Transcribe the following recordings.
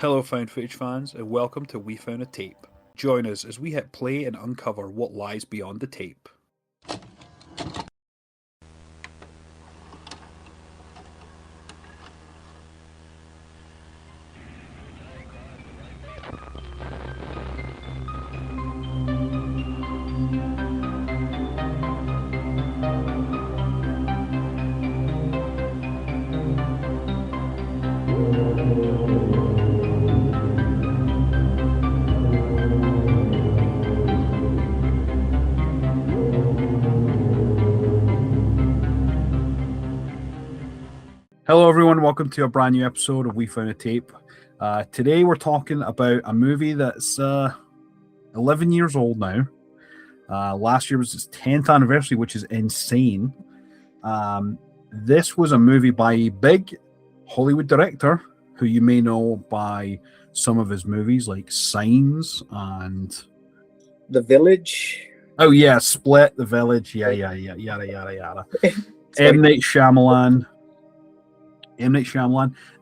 Hello, found footage fans, and welcome to We Found a Tape. Join us as we hit play and uncover what lies beyond the tape. Hello, everyone. Welcome to a brand new episode of We Found a Tape. Today, we're talking about a movie that's 11 years old now. Last year was its 10th anniversary, which is insane. This was a movie by a big Hollywood director who you may know by some of his movies like Signs and The Village. Oh yeah, Split, The Village, yada yada. M. Night Shyamalan.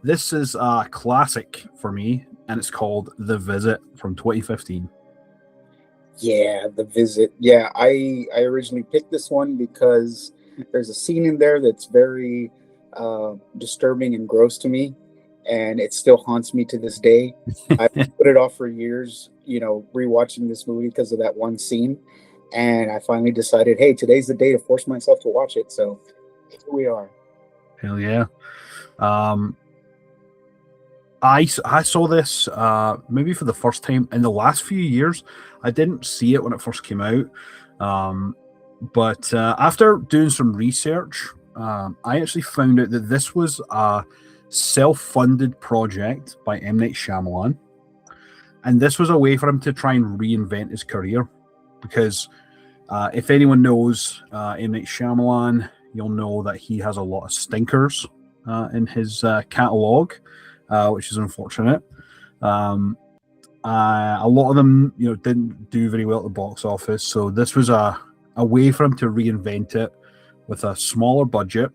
This is a classic for me, and it's called The Visit from 2015. Yeah, The Visit. Yeah, I originally picked this one because there's a scene in there that's very disturbing and gross to me, and it still haunts me to this day. I put it off for years, rewatching this movie because of that one scene, and I finally decided, hey, today's the day to force myself to watch it. So here we are. Hell yeah. I saw this maybe for the first time in the last few years. I didn't see it when it first came out, but after doing some research, I actually found out that this was a self-funded project by M. Night Shyamalan, and this was a way for him to try and reinvent his career. Because if anyone knows M. Night Shyamalan, you'll know that he has a lot of stinkers in his catalogue, which is unfortunate. A lot of them, didn't do very well at the box office. So this was a way for him to reinvent it with a smaller budget,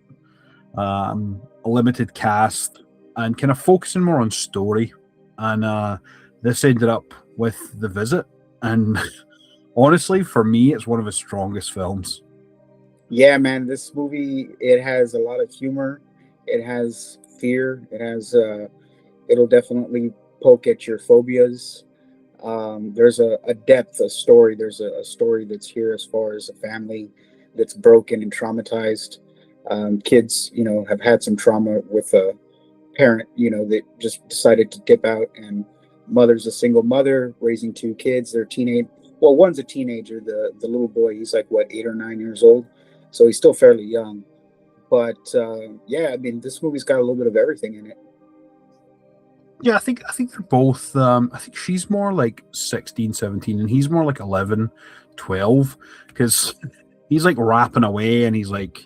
a limited cast, and kind of focusing more on story. And this ended up with The Visit. And honestly, for me, it's one of his strongest films. Yeah, man, this movie, it has a lot of humor. It has fear. It has, it'll definitely poke at your phobias. There's a depth, a story. There's a story that's here as far as a family that's broken and traumatized. Kids, have had some trauma with a parent, that just decided to dip out, and mother's a single mother raising two kids. They're teenage. Well, one's a teenager. The little boy, he's like, what, 8 or 9 years old? So he's still fairly young. But yeah, I mean, this movie's got a little bit of everything in it. Yeah, I think they're both. I think she's more like 16, 17, and he's more like 11, 12, because he's like rapping away, and he's like,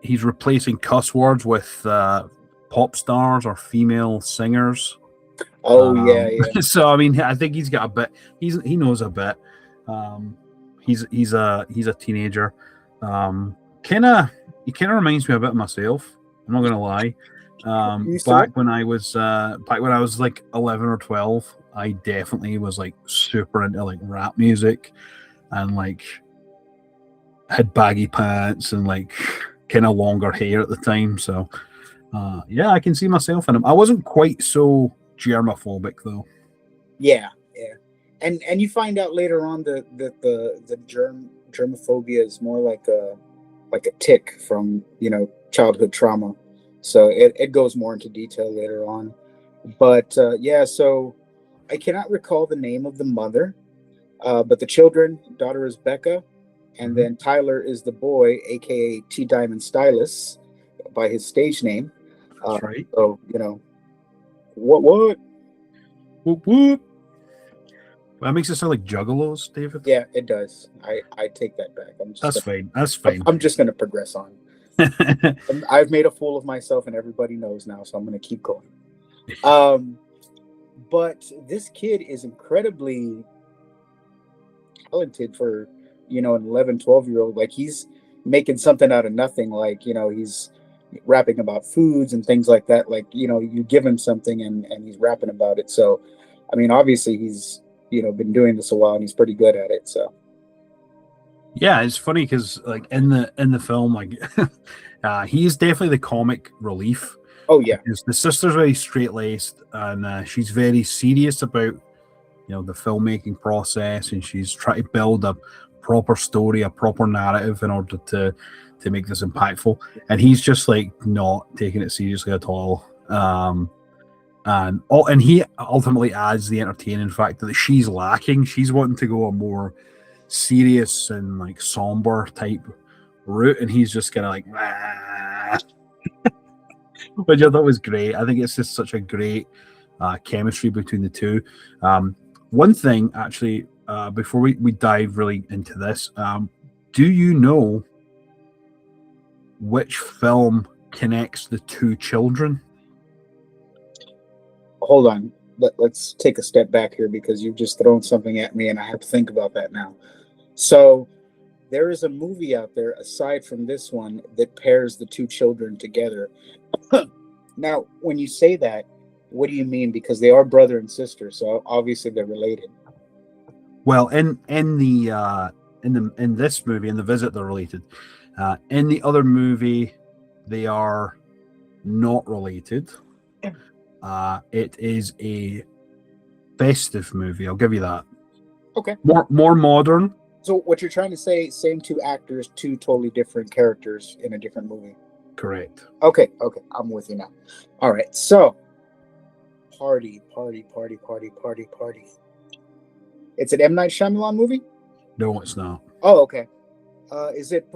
he's replacing cuss words with pop stars or female singers. Oh yeah. So I mean, I think he's got a bit. He knows a bit. He's a teenager. He kind of reminds me a bit of myself. I'm not gonna lie. Back when I was like 11 or 12, I definitely was like super into like rap music, and like had baggy pants and like kind of longer hair at the time. So yeah, I can see myself in him. I wasn't quite so germophobic though. Yeah. And you find out later on that the germophobia is more like a tick from childhood trauma. So it goes more into detail later on. But yeah, so I cannot recall the name of the mother, but the daughter is Becca, and then Tyler is the boy, aka T Diamond Stylus, by his stage name. That's right. So what? Whoop, whoop. That makes it sound like juggalos, David. Yeah, it does. I take that back. That's fine. I'm just going to progress on. I've made a fool of myself, and everybody knows now, so I'm going to keep going. But this kid is incredibly talented for, an 11, 12-year-old. Like, he's making something out of nothing. Like, he's rapping about foods and things like that. Like, you give him something and he's rapping about it. So, I mean, obviously he's, been doing this a while and he's pretty good at it. So, Yeah, it's funny because like in the film, like he's definitely the comic relief. oh yeah, Because the sister's very straight laced and she's very serious about the filmmaking process, and she's trying to build a proper story, a proper narrative in order to make this impactful. And he's just like not taking it seriously at all. And he ultimately adds the entertaining factor that she's lacking. She's wanting to go a more serious and like somber type route, and he's just kind of like, "Ah," which I thought was great. I think it's just such a great chemistry between the two. One thing, actually, before we dive really into this, do you know which film connects the two children? hold on. Let's take a step back here because you've just thrown something at me and I have to think about that now. So there is a movie out there aside from this one that pairs the two children together. Now, when you say that, what do you mean? Because they are brother and sister, so obviously they're related. Well, in this movie, in The Visit, they're related. In the other movie, they are not related. It is a festive movie. I'll give you that. Okay. More modern. So what you're trying to say, same two actors, two totally different characters in a different movie. Correct. Okay, I'm with you now. All right, so party. It's an M. Night Shyamalan movie? No, it's not. Oh, okay. Is it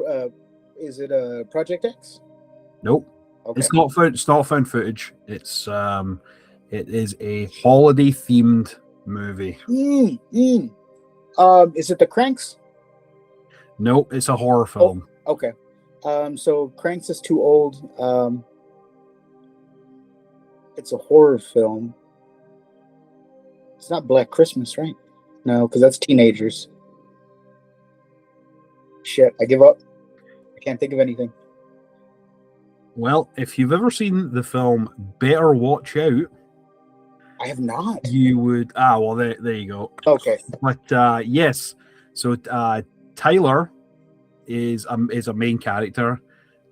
Project X? Nope. Okay. It's not found. It's not found footage. It is a holiday themed movie. Is it the Cranks? No, it's a horror film. Oh, okay. So Cranks is too old. It's a horror film. It's not Black Christmas, right? No, because that's teenagers. Shit, I give up. I can't think of anything. Well, if you've ever seen the film Better Watch Out, I have not. you would. Well, there you go. Okay. But yes, so Tyler is a main character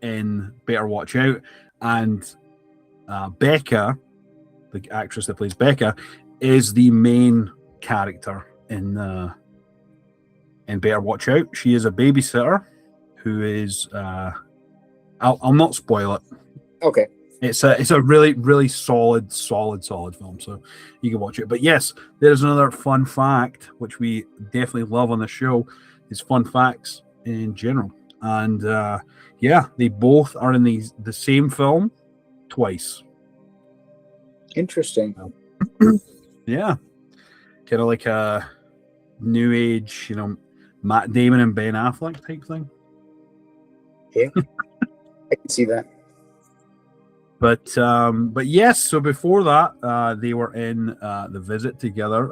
in Better Watch Out, and Becca, the actress that plays Becca, is the main character in Better Watch Out. She is a babysitter who is. I'll not spoil it. Okay. It's a really, really solid film. So you can watch it. But yes, there's another fun fact which we definitely love on the show is fun facts in general. And yeah, they both are in the same film twice. Interesting. Yeah, kind of like a new age, Matt Damon and Ben Affleck type thing. Yeah, I can see that. But yes, so before that, they were in The Visit together.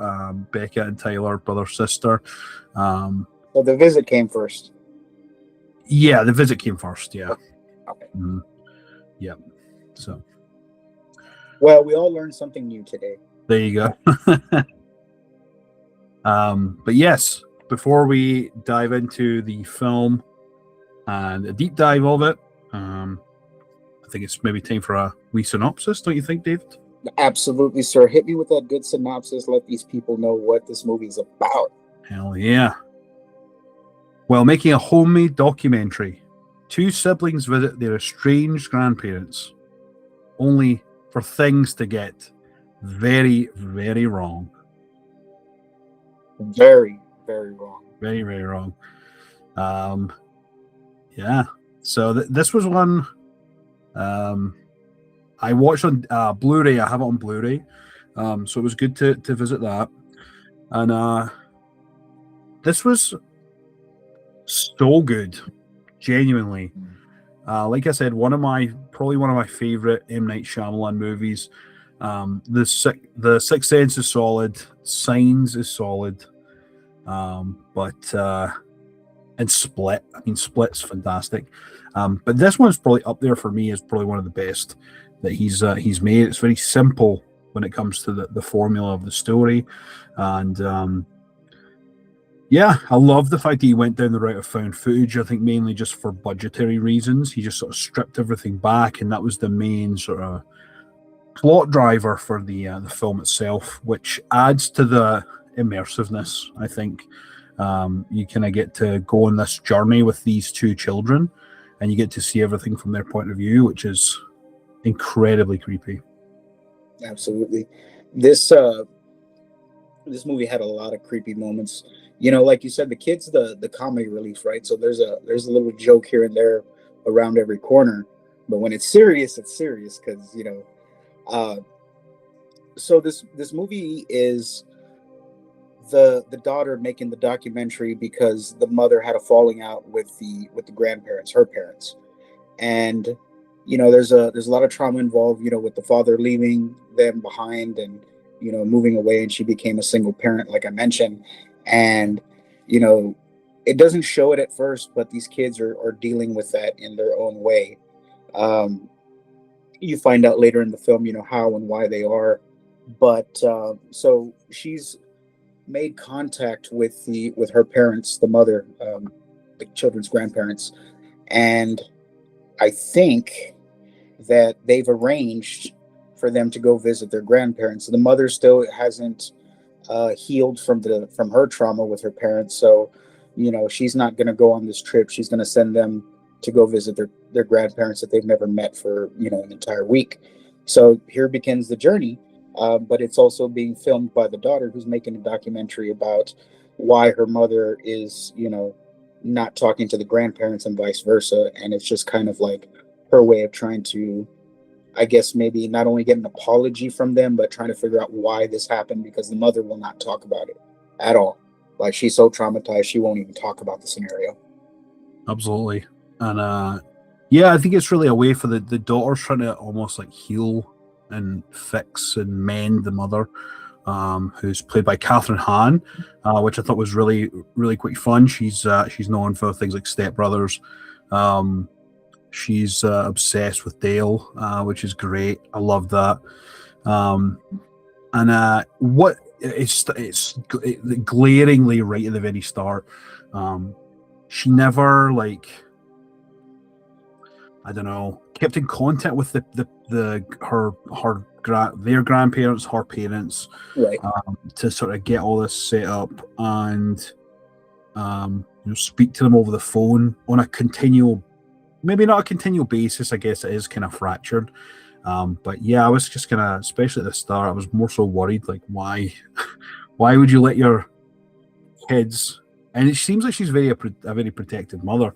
Becca and Tyler, brother sister. So The Visit came first. Yeah, The Visit came first. Yeah. Okay. Mm-hmm. Yeah. So. Well, we all learned something new today. There you go. But yes, before we dive into the film and a deep dive of it, I think it's maybe time for a wee synopsis, don't you think, David? Absolutely, sir. Hit me with that good synopsis. Let these people know what this movie's about. Hell yeah. While making a homemade documentary, two siblings visit their estranged grandparents, only for things to get very, very wrong. Very, very wrong. Very, very wrong. Yeah. So this was one I watched on Blu-ray. I have it on Blu-ray. So it was good to visit that. And this was so good. Genuinely. Like I said, probably one of my favorite M. Night Shyamalan movies. The Sixth Sense is solid. Signs is solid. And Split. I mean, Split's fantastic. But this one's probably up there for me as probably one of the best that he's made. It's very simple when it comes to the formula of the story, and yeah, I love the fact that he went down the route of found footage. I think mainly just for budgetary reasons. He just sort of stripped everything back, and that was the main sort of plot driver for the film itself, which adds to the immersiveness. I think you kind of get to go on this journey with these two children, and you get to see everything from their point of view, which is incredibly creepy. Absolutely. This this movie had a lot of creepy moments. Like you said, the kids, the comedy relief, right? So there's a little joke here and there around every corner, but when it's serious because so this movie is the daughter making the documentary because the mother had a falling out with the grandparents, her parents, and there's a lot of trauma involved, with the father leaving them behind and moving away, and she became a single parent, like I mentioned. And it doesn't show it at first, but these kids are dealing with that in their own way. You find out later in the film how and why they are. But so she's made contact with her parents, the mother, the children's grandparents, and I think that they've arranged for them to go visit their grandparents. The mother still hasn't healed from her trauma with her parents, so she's not going to go on this trip. She's going to send them to go visit their grandparents that they've never met for an entire week. So here begins the journey, but it's also being filmed by the daughter, who's making a documentary about why her mother is not talking to the grandparents and vice versa. And it's just kind of like her way of trying to, I guess, maybe not only get an apology from them, but trying to figure out why this happened, because the mother will not talk about it at all. Like, she's so traumatized, she won't even talk about the scenario. Absolutely. And yeah, I think it's really a way for the daughter trying to almost like heal and fix and mend the mother, who's played by Catherine Hahn, which I thought was really, really quite fun. She's known for things like Step Brothers. She's obsessed with Dale, which is great. I love that. And what it's glaringly right at the very start. She never, like, I don't know, kept in contact with their grandparents, her parents, Right. to sort of get all this set up and speak to them over the phone on a continual, maybe not a continual basis. I guess it is kind of fractured. But yeah, I was just kind of, especially at the start, I was more so worried, like, why would you let your kids? And it seems like she's a very protective mother.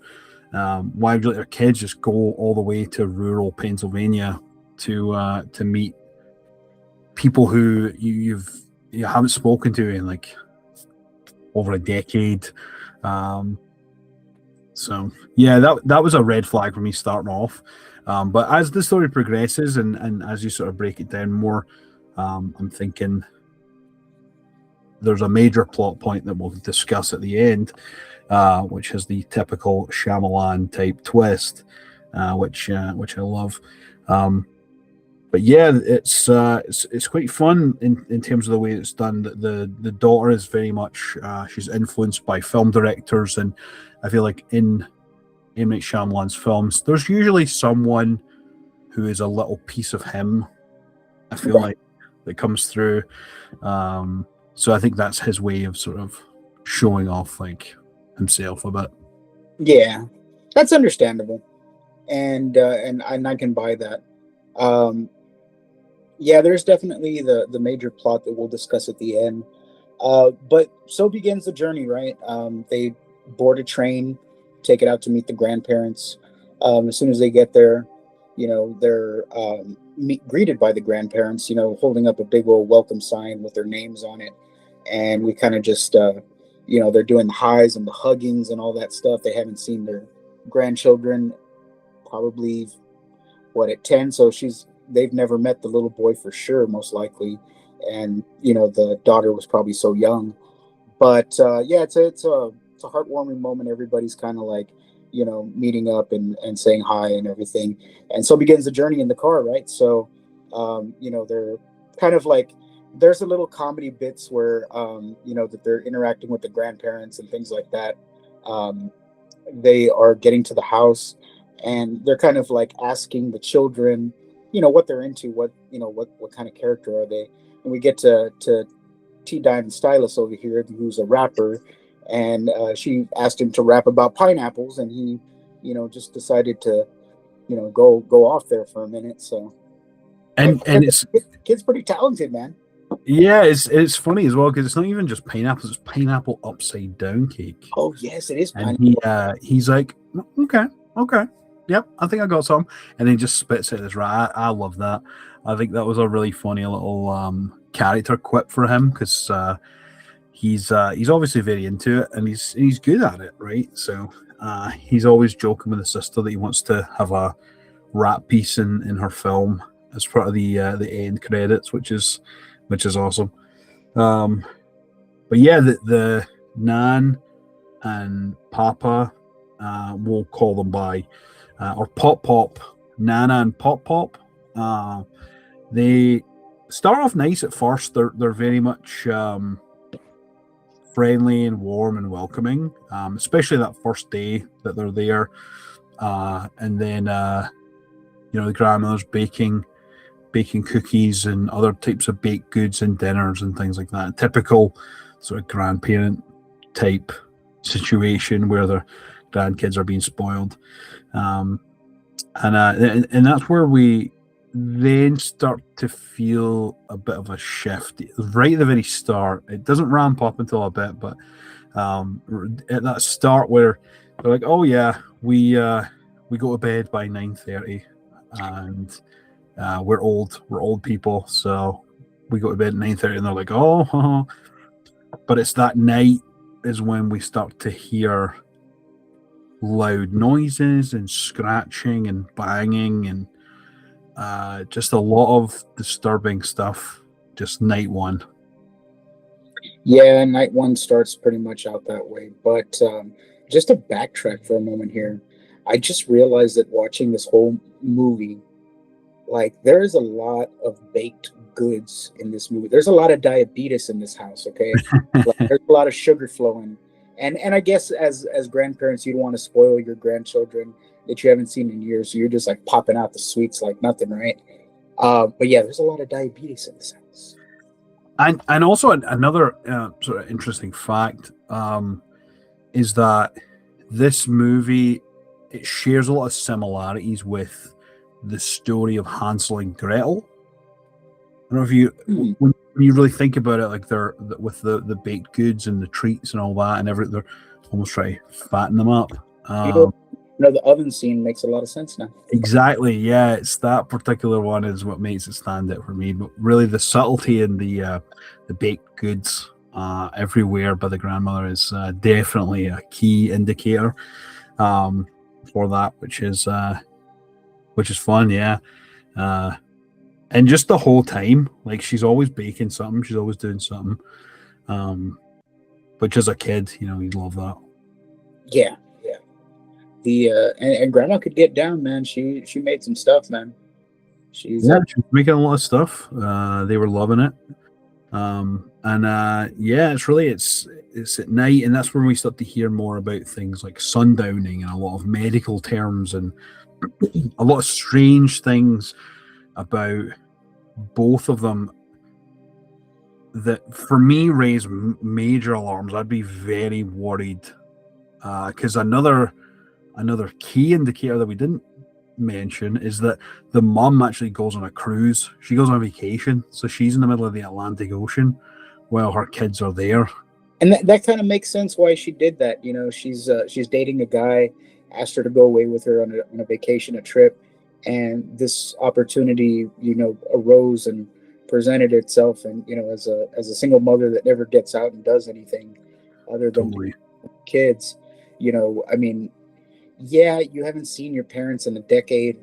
Why would you let your kids just go all the way to rural Pennsylvania to meet people who you haven't spoken to in like over a decade? So yeah, that was a red flag for me starting off. But as the story progresses and as you sort of break it down more, I'm thinking there's a major plot point that we'll discuss at the end, which has the typical Shyamalan type twist, which I love. But yeah, it's quite fun in terms of the way it's done. The daughter is very much she's influenced by film directors, and I feel like in M. Night Shyamalan's films, there's usually someone who is a little piece of him. I feel like that comes through. So I think that's his way of sort of showing off like himself a bit. Yeah, that's understandable, and I can buy that. Yeah, there's definitely the major plot that we'll discuss at the end. But so begins the journey, right? They board a train, take it out to meet the grandparents. As soon as they get there, they're greeted by the grandparents, holding up a big old welcome sign with their names on it. And we kind of just, they're doing the highs and the huggings and all that stuff. They haven't seen their grandchildren probably, at 10. So they've never met the little boy for sure, most likely. And, the daughter was probably so young. But yeah, it's a heartwarming moment. Everybody's kind of like, meeting up and saying hi and everything. And so begins the journey in the car, right? So, they're kind of like, there's a little comedy bits where, that they're interacting with the grandparents and things like that. They are getting to the house, and they're kind of like asking the children, what they're into, what kind of character are they? And we get to T Diamond Stylus over here, who's a rapper, and she asked him to rap about pineapples, and he, just decided to, go off there for a minute. So, and it's kid's pretty talented, man. yeah, it's funny as well because it's not even just pineapples; it's pineapple upside down cake. Oh yes, it is And pineapple. he's like, okay, yep, I think I got some, and he just spits it as right. I love that. I think that was a really funny little character quip for him because he's obviously very into it and he's good at it, right? So he's always joking with his sister that he wants to have a rap piece in her film as part of the end credits, which is awesome. But yeah, the Nan and Papa, we'll call them by, or Pop, Nana and Pop. They start off nice at first. They're very much friendly and warm and welcoming, especially that first day that they're there. And then the grandmother's baking cookies and other types of baked goods and dinners and things like that. Typical sort of grandparent type situation where their grandkids are being spoiled. And that's where we then start to feel a bit of a shift right at the very start. It doesn't ramp up until a bit, but at that start where they're like, oh yeah, we go to bed by 9:30 and we're old people, so we go to bed at 9:30, and they're like, oh, but it's that night is when we start to hear loud noises and scratching and banging and just a lot of disturbing stuff. Just night one. Yeah, night one starts pretty much out that way. But just to backtrack for a moment here, I just realized that watching this whole movie, like, there is a lot of baked goods in this movie. There's a lot of diabetes in this house, okay? Like, there's a lot of sugar flowing. And I guess as grandparents, you don't want to spoil your grandchildren that you haven't seen in years, so you're just like popping out the sweets like nothing, right? But yeah, there's a lot of diabetes in this house. And also another sort of interesting fact is that this movie, it shares a lot of similarities with the story of Hansel and Gretel. I don't know if you, when you really think about it, like they're with the baked goods and the treats and all that, and they're almost trying to fatten them up. The oven scene makes a lot of sense now. Exactly, yeah. It's that particular one is what makes it stand out for me. But really, the subtlety in the baked goods everywhere by the grandmother is definitely a key indicator for that, which is fun, yeah. And just the whole time, like she's always baking something, she's always doing something. Which as a kid, you'd love that. Yeah. The and grandma could get down, man. She made some stuff, man. She's making a lot of stuff. They were loving it. It's at night, and that's when we start to hear more about things like sundowning and a lot of medical terms and a lot of strange things about both of them that for me raise major alarms. I'd be very worried because another key indicator that we didn't mention is that the mom actually goes on a cruise. She goes on vacation, so she's in the middle of the Atlantic Ocean while her kids are there. And that kind of makes sense why she did that. She's dating a guy, asked her to go away with her on a vacation, a trip, and this opportunity, arose and presented itself. And as a single mother that never gets out and does anything other than kids, I mean, yeah, you haven't seen your parents in a decade.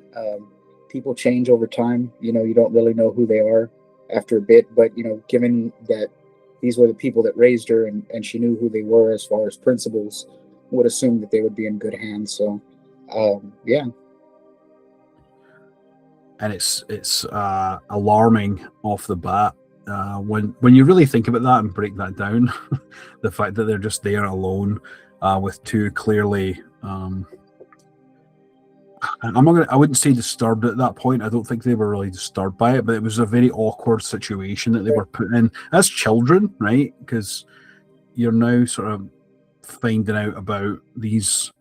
People change over time. You don't really know who they are after a bit. But, given that these were the people that raised her and she knew who they were as far as principles, would assume that they would be in good hands. So, yeah. And it's alarming off the bat when you really think about that and break that down. The fact that they're just there alone with two clearly. I wouldn't say disturbed at that point. I don't think they were really disturbed by it, but it was a very awkward situation that they were put in as children, right? Because you're now sort of finding out about these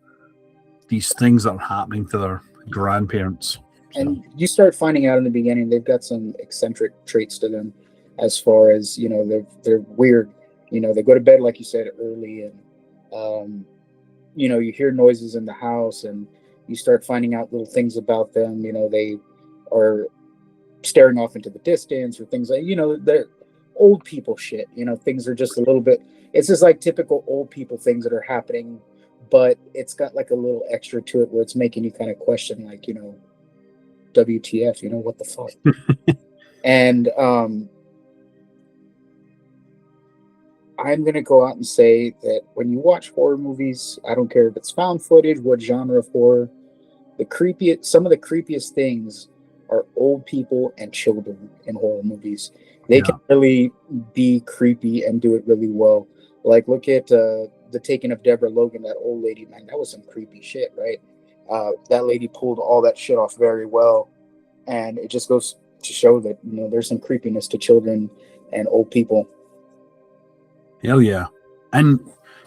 things that are happening to their grandparents. And you start finding out in the beginning they've got some eccentric traits to them, as far as, you know, they're weird. You know, they go to bed, like you said, early, and you know, you hear noises in the house, and you start finding out little things about them. You know, they are staring off into the distance, or things like, you know, they're old people shit. You know, things are just a little bit. It's just like typical old people things that are happening, but it's got like a little extra to it where it's making you kind of question, like, you know, WTF, you know, what the fuck. And I'm going to go out and say that when you watch horror movies, I don't care if it's found footage, what genre of horror, some of the creepiest things are old people and children in horror movies. They can really be creepy and do it really well. Like, look at the taking of Deborah Logan, that old lady, man. That was some creepy shit, right? That lady pulled all that shit off very well. And it just goes to show that, you know, there's some creepiness to children and old people. Hell yeah. And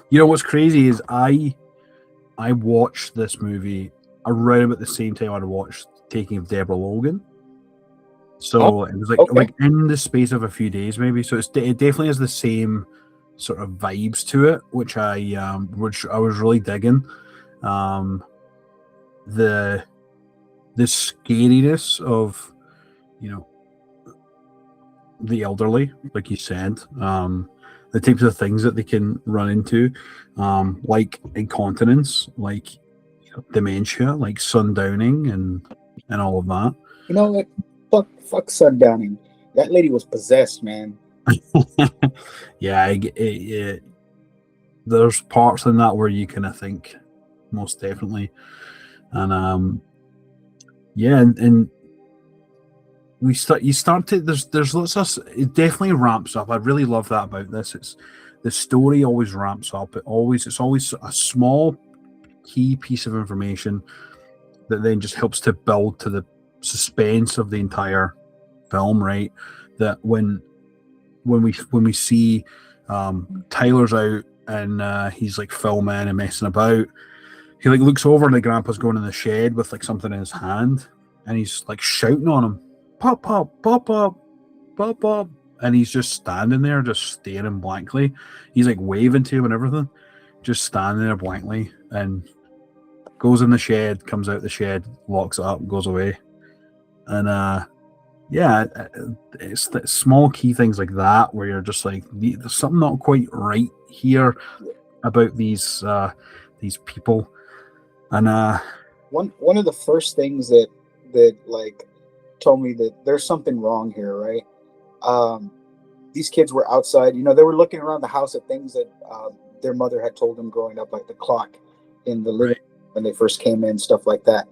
you know what's crazy is I watched this movie around about the same time I'd watched Taking of Deborah Logan. So it was like in the space of a few days, maybe. So it definitely has the same sort of vibes to it, which I was really digging. The scariness of, you know, the elderly, like you said, the types of things that they can run into, like incontinence, like, you know, dementia, like sundowning, and all of that. You know what? Fuck sundowning. That lady was possessed, man. Yeah, there's parts in that where you kind of think, most definitely, and yeah, and you start to there's lots of, it definitely ramps up. I really love that about this. It's the story always ramps up. It's always a small key piece of information that then just helps to build to the suspense of the entire film, right? That when we see Tyler's out and he's like filming and messing about, he like looks over and the grandpa's going in the shed with like something in his hand, and he's like shouting on him, pop pop pop pop pop pop, and he's just standing there just staring blankly. He's like waving to him and everything, just standing there blankly, and goes in the shed, comes out the shed, locks it up, goes away. And yeah, it's the small key things like that where you're just like, there's something not quite right here about these people. And one of the first things that like told me that there's something wrong here, right? These kids were outside, you know, they were looking around the house at things that their mother had told them growing up, like the clock in the living room when they first came in, stuff like that.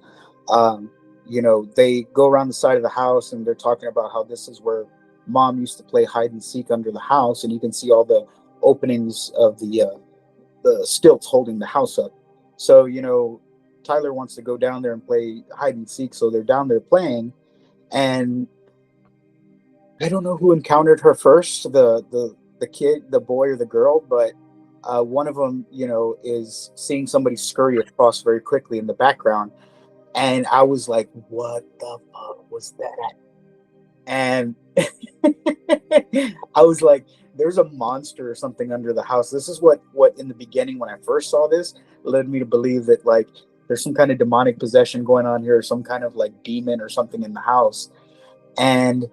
You know, they go around the side of the house and they're talking about how this is where mom used to play hide and seek under the house, and you can see all the openings of the stilts holding the house up. So, you know, Tyler wants to go down there and play hide and seek, so they're down there playing, and I don't know who encountered her first, the kid, the boy or the girl, but one of them, you know, is seeing somebody scurry across very quickly in the background. And I was like, what the fuck was that? And I was like, there's a monster or something under the house. This is what in the beginning, when I first saw this, led me to believe that, like, there's some kind of demonic possession going on here, some kind of like demon or something in the house. And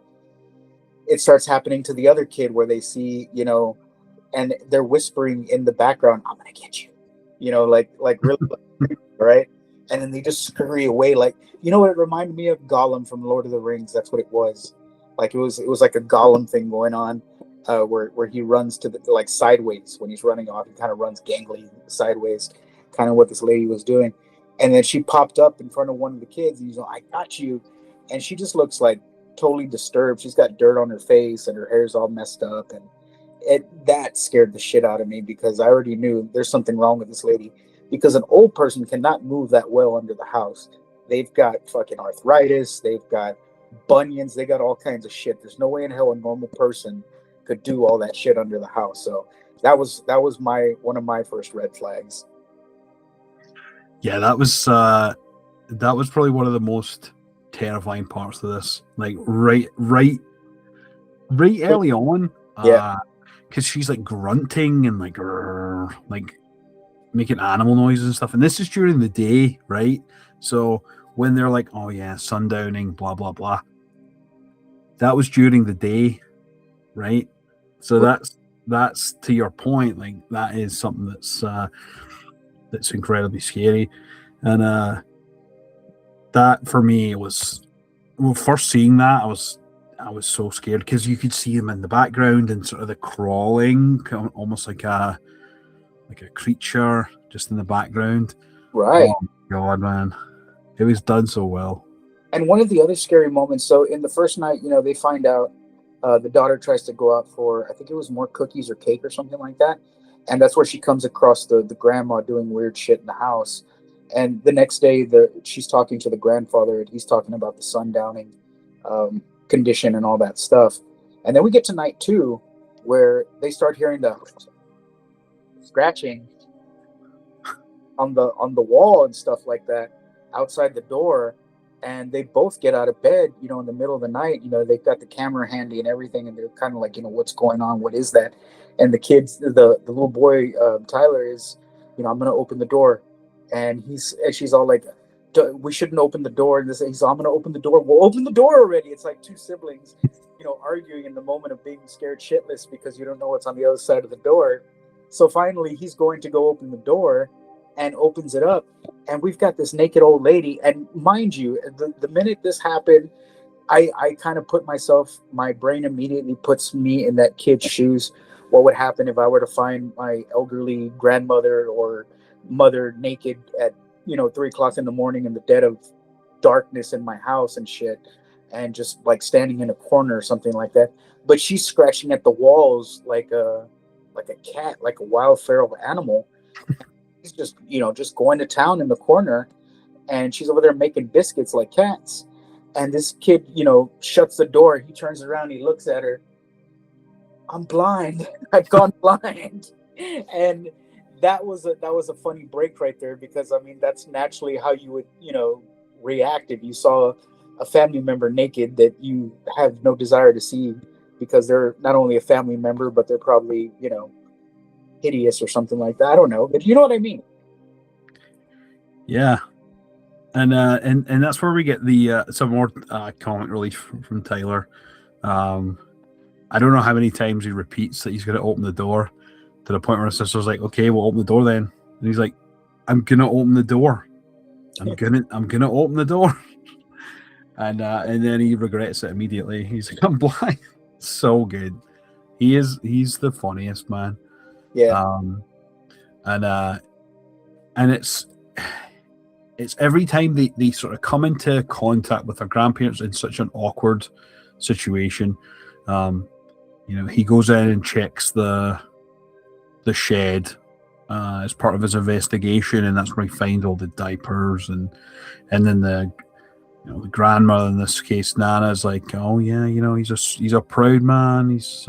it starts happening to the other kid where they see, you know, and they're whispering in the background, I'm going to get you, you know, like really, right? And then they just scurry away. Like, you know what it reminded me of? Gollum from Lord of the Rings. That's what it was. Like, it was like a Gollum thing going on, where he runs to the, like, sideways when he's running off. He kind of runs gangly sideways. kind of what this lady was doing. And then she popped up in front of one of the kids, and he's like, "I got you," and she just looks like totally disturbed. She's got dirt on her face, and her hair's all messed up, and that scared the shit out of me because I already knew there's something wrong with this lady. Because an old person cannot move that well under the house. They've got fucking arthritis. They've got bunions. They got all kinds of shit. There's no way in hell a normal person could do all that shit under the house. So that was one of my first red flags. Yeah, that was probably one of the most terrifying parts of this. Like right early on. Yeah. Because she's like grunting and like making animal noises and stuff. And this is during the day, right? So when they're like, "Oh yeah, sundowning, blah blah blah," that was during the day, right? So that's to your point. Like that is something that's incredibly scary, and that for me was, well, first seeing that I was so scared because you could see him in the background and sort of the crawling, almost like a creature just in the background. Right. Oh God, man, it was done so well. And one of the other scary moments. So in the first night, they find out the daughter tries to go out for, I think it was more cookies or cake or something like that, and that's where she comes across the grandma doing weird shit in the house. And the next day, she's talking to the grandfather, and he's talking about the sundowning condition and all that stuff. And then we get to night 2, where they start hearing the scratching on the wall and stuff like that outside the door. And they both get out of bed, in the middle of the night. They've got the camera handy and everything, and they're kind of like, what's going on? What is that? And the kids, the little boy, Tyler, is, I'm going to open the door. And she's all like, "We shouldn't open the door." And he's, "I'm going to open the door." "Well, open the door already." It's like two siblings, arguing in the moment of being scared shitless because you don't know what's on the other side of the door. So finally, he's going to go open the door and opens it up. And we've got this naked old lady. And mind you, the minute this happened, I kind of my brain immediately puts me in that kid's shoes. What would happen if I were to find my elderly grandmother or mother naked at 3:00 in the morning in the dead of darkness in my house and shit, and just like standing in a corner or something like that. But she's scratching at the walls like a cat, like a wild feral animal. She's just going to town in the corner, and she's over there making biscuits like cats. And this kid shuts the door. He turns around, he looks at her. "I'm blind. I've gone blind." And that was a funny break right there, because I mean that's naturally how you would react if you saw a family member naked that you have no desire to see, because they're not only a family member, but they're probably hideous or something like that. I don't know, but you know what I mean. Yeah, and that's where we get the some more comic relief from Tyler. I don't know how many times he repeats that he's going to open the door, to the point where his sister's like, "Okay, we'll open the door then." And he's like, "I'm gonna open the door. I'm gonna open the door." And then he regrets it immediately. He's like, "I'm blind." So good. He's the funniest, man. Yeah. And it's every time they sort of come into contact with their grandparents in such an awkward situation. He goes in and checks the shed as part of his investigation, and that's where he finds all the diapers, and then the grandmother, in this case Nana, is like, "Oh yeah, he's a proud man. He's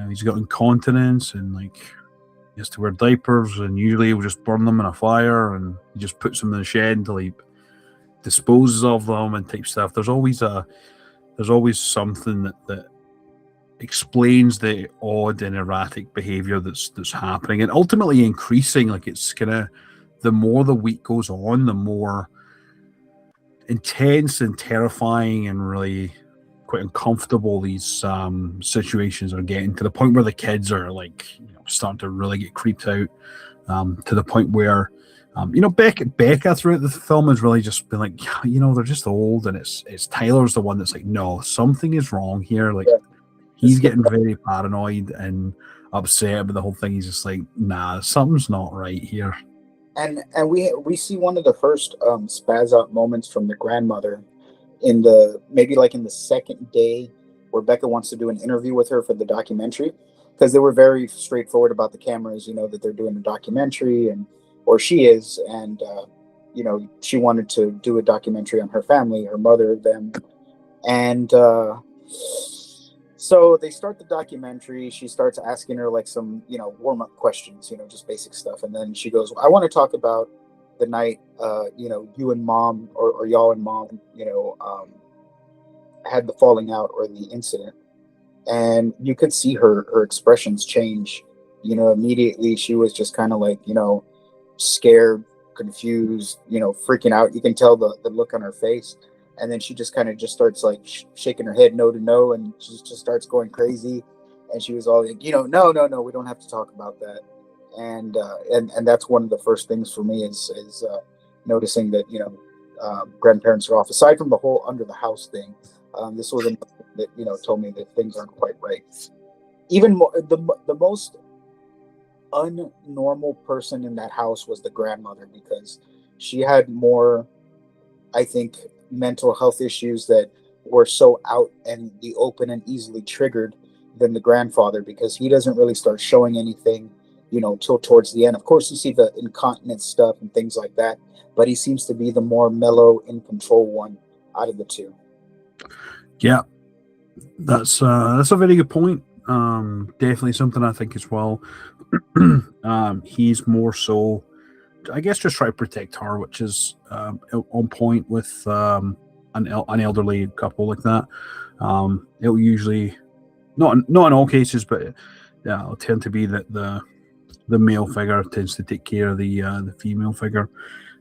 he's got incontinence, and like he has to wear diapers, and usually he'll just burn them in a fire, and he just puts them in the shed until he disposes of them and type stuff." There's always something that explains the odd and erratic behavior that's happening, and ultimately increasing. Like, it's gonna, the more the week goes on, the more intense and terrifying and really quite uncomfortable these situations are getting, to the point where the kids are like starting to really get creeped out, to the point where Becca throughout the film has really just been like, they're just old, and it's Tyler's the one that's like, "No, something is wrong here." Like, he's getting very paranoid and upset about the whole thing. He's just like, "Nah, something's not right here." and we see one of the first spaz out moments from the grandmother in the maybe like in the second day where Becca wants to do an interview with her for the documentary, because they were very straightforward about the cameras, that they're doing a documentary, and or she is, and she wanted to do a documentary on her family, her mother, them, and so they start the documentary. She starts asking her like some, warm up questions, just basic stuff. And then she goes, I want to talk about the night, you and mom or y'all and mom, had the falling out or the incident. And you could see her expressions change. Immediately she was just kind of like, scared, confused, freaking out. You can tell the look on her face. And then she just kind of just starts like shaking her head no to no, and she just starts going crazy. And she was all like, no, we don't have to talk about that. And that's one of the first things for me is noticing that grandparents are off. Aside from the whole under the house thing, this was another thing that told me that things aren't quite right. Even more, the most unnormal person in that house was the grandmother, because she had more, I think, mental health issues that were so out and the open and easily triggered than the grandfather, because he doesn't really start showing anything till towards the end. Of course you see the incontinence stuff and things like that, but he seems to be the more mellow, in control one out of the two. Yeah, that's a very good point. Definitely something I think as well. He's more so, I guess, just try to protect her, which is on point with an elderly couple like that. It'll usually, not in all cases, but yeah, it'll tend to be that the male figure tends to take care of the female figure,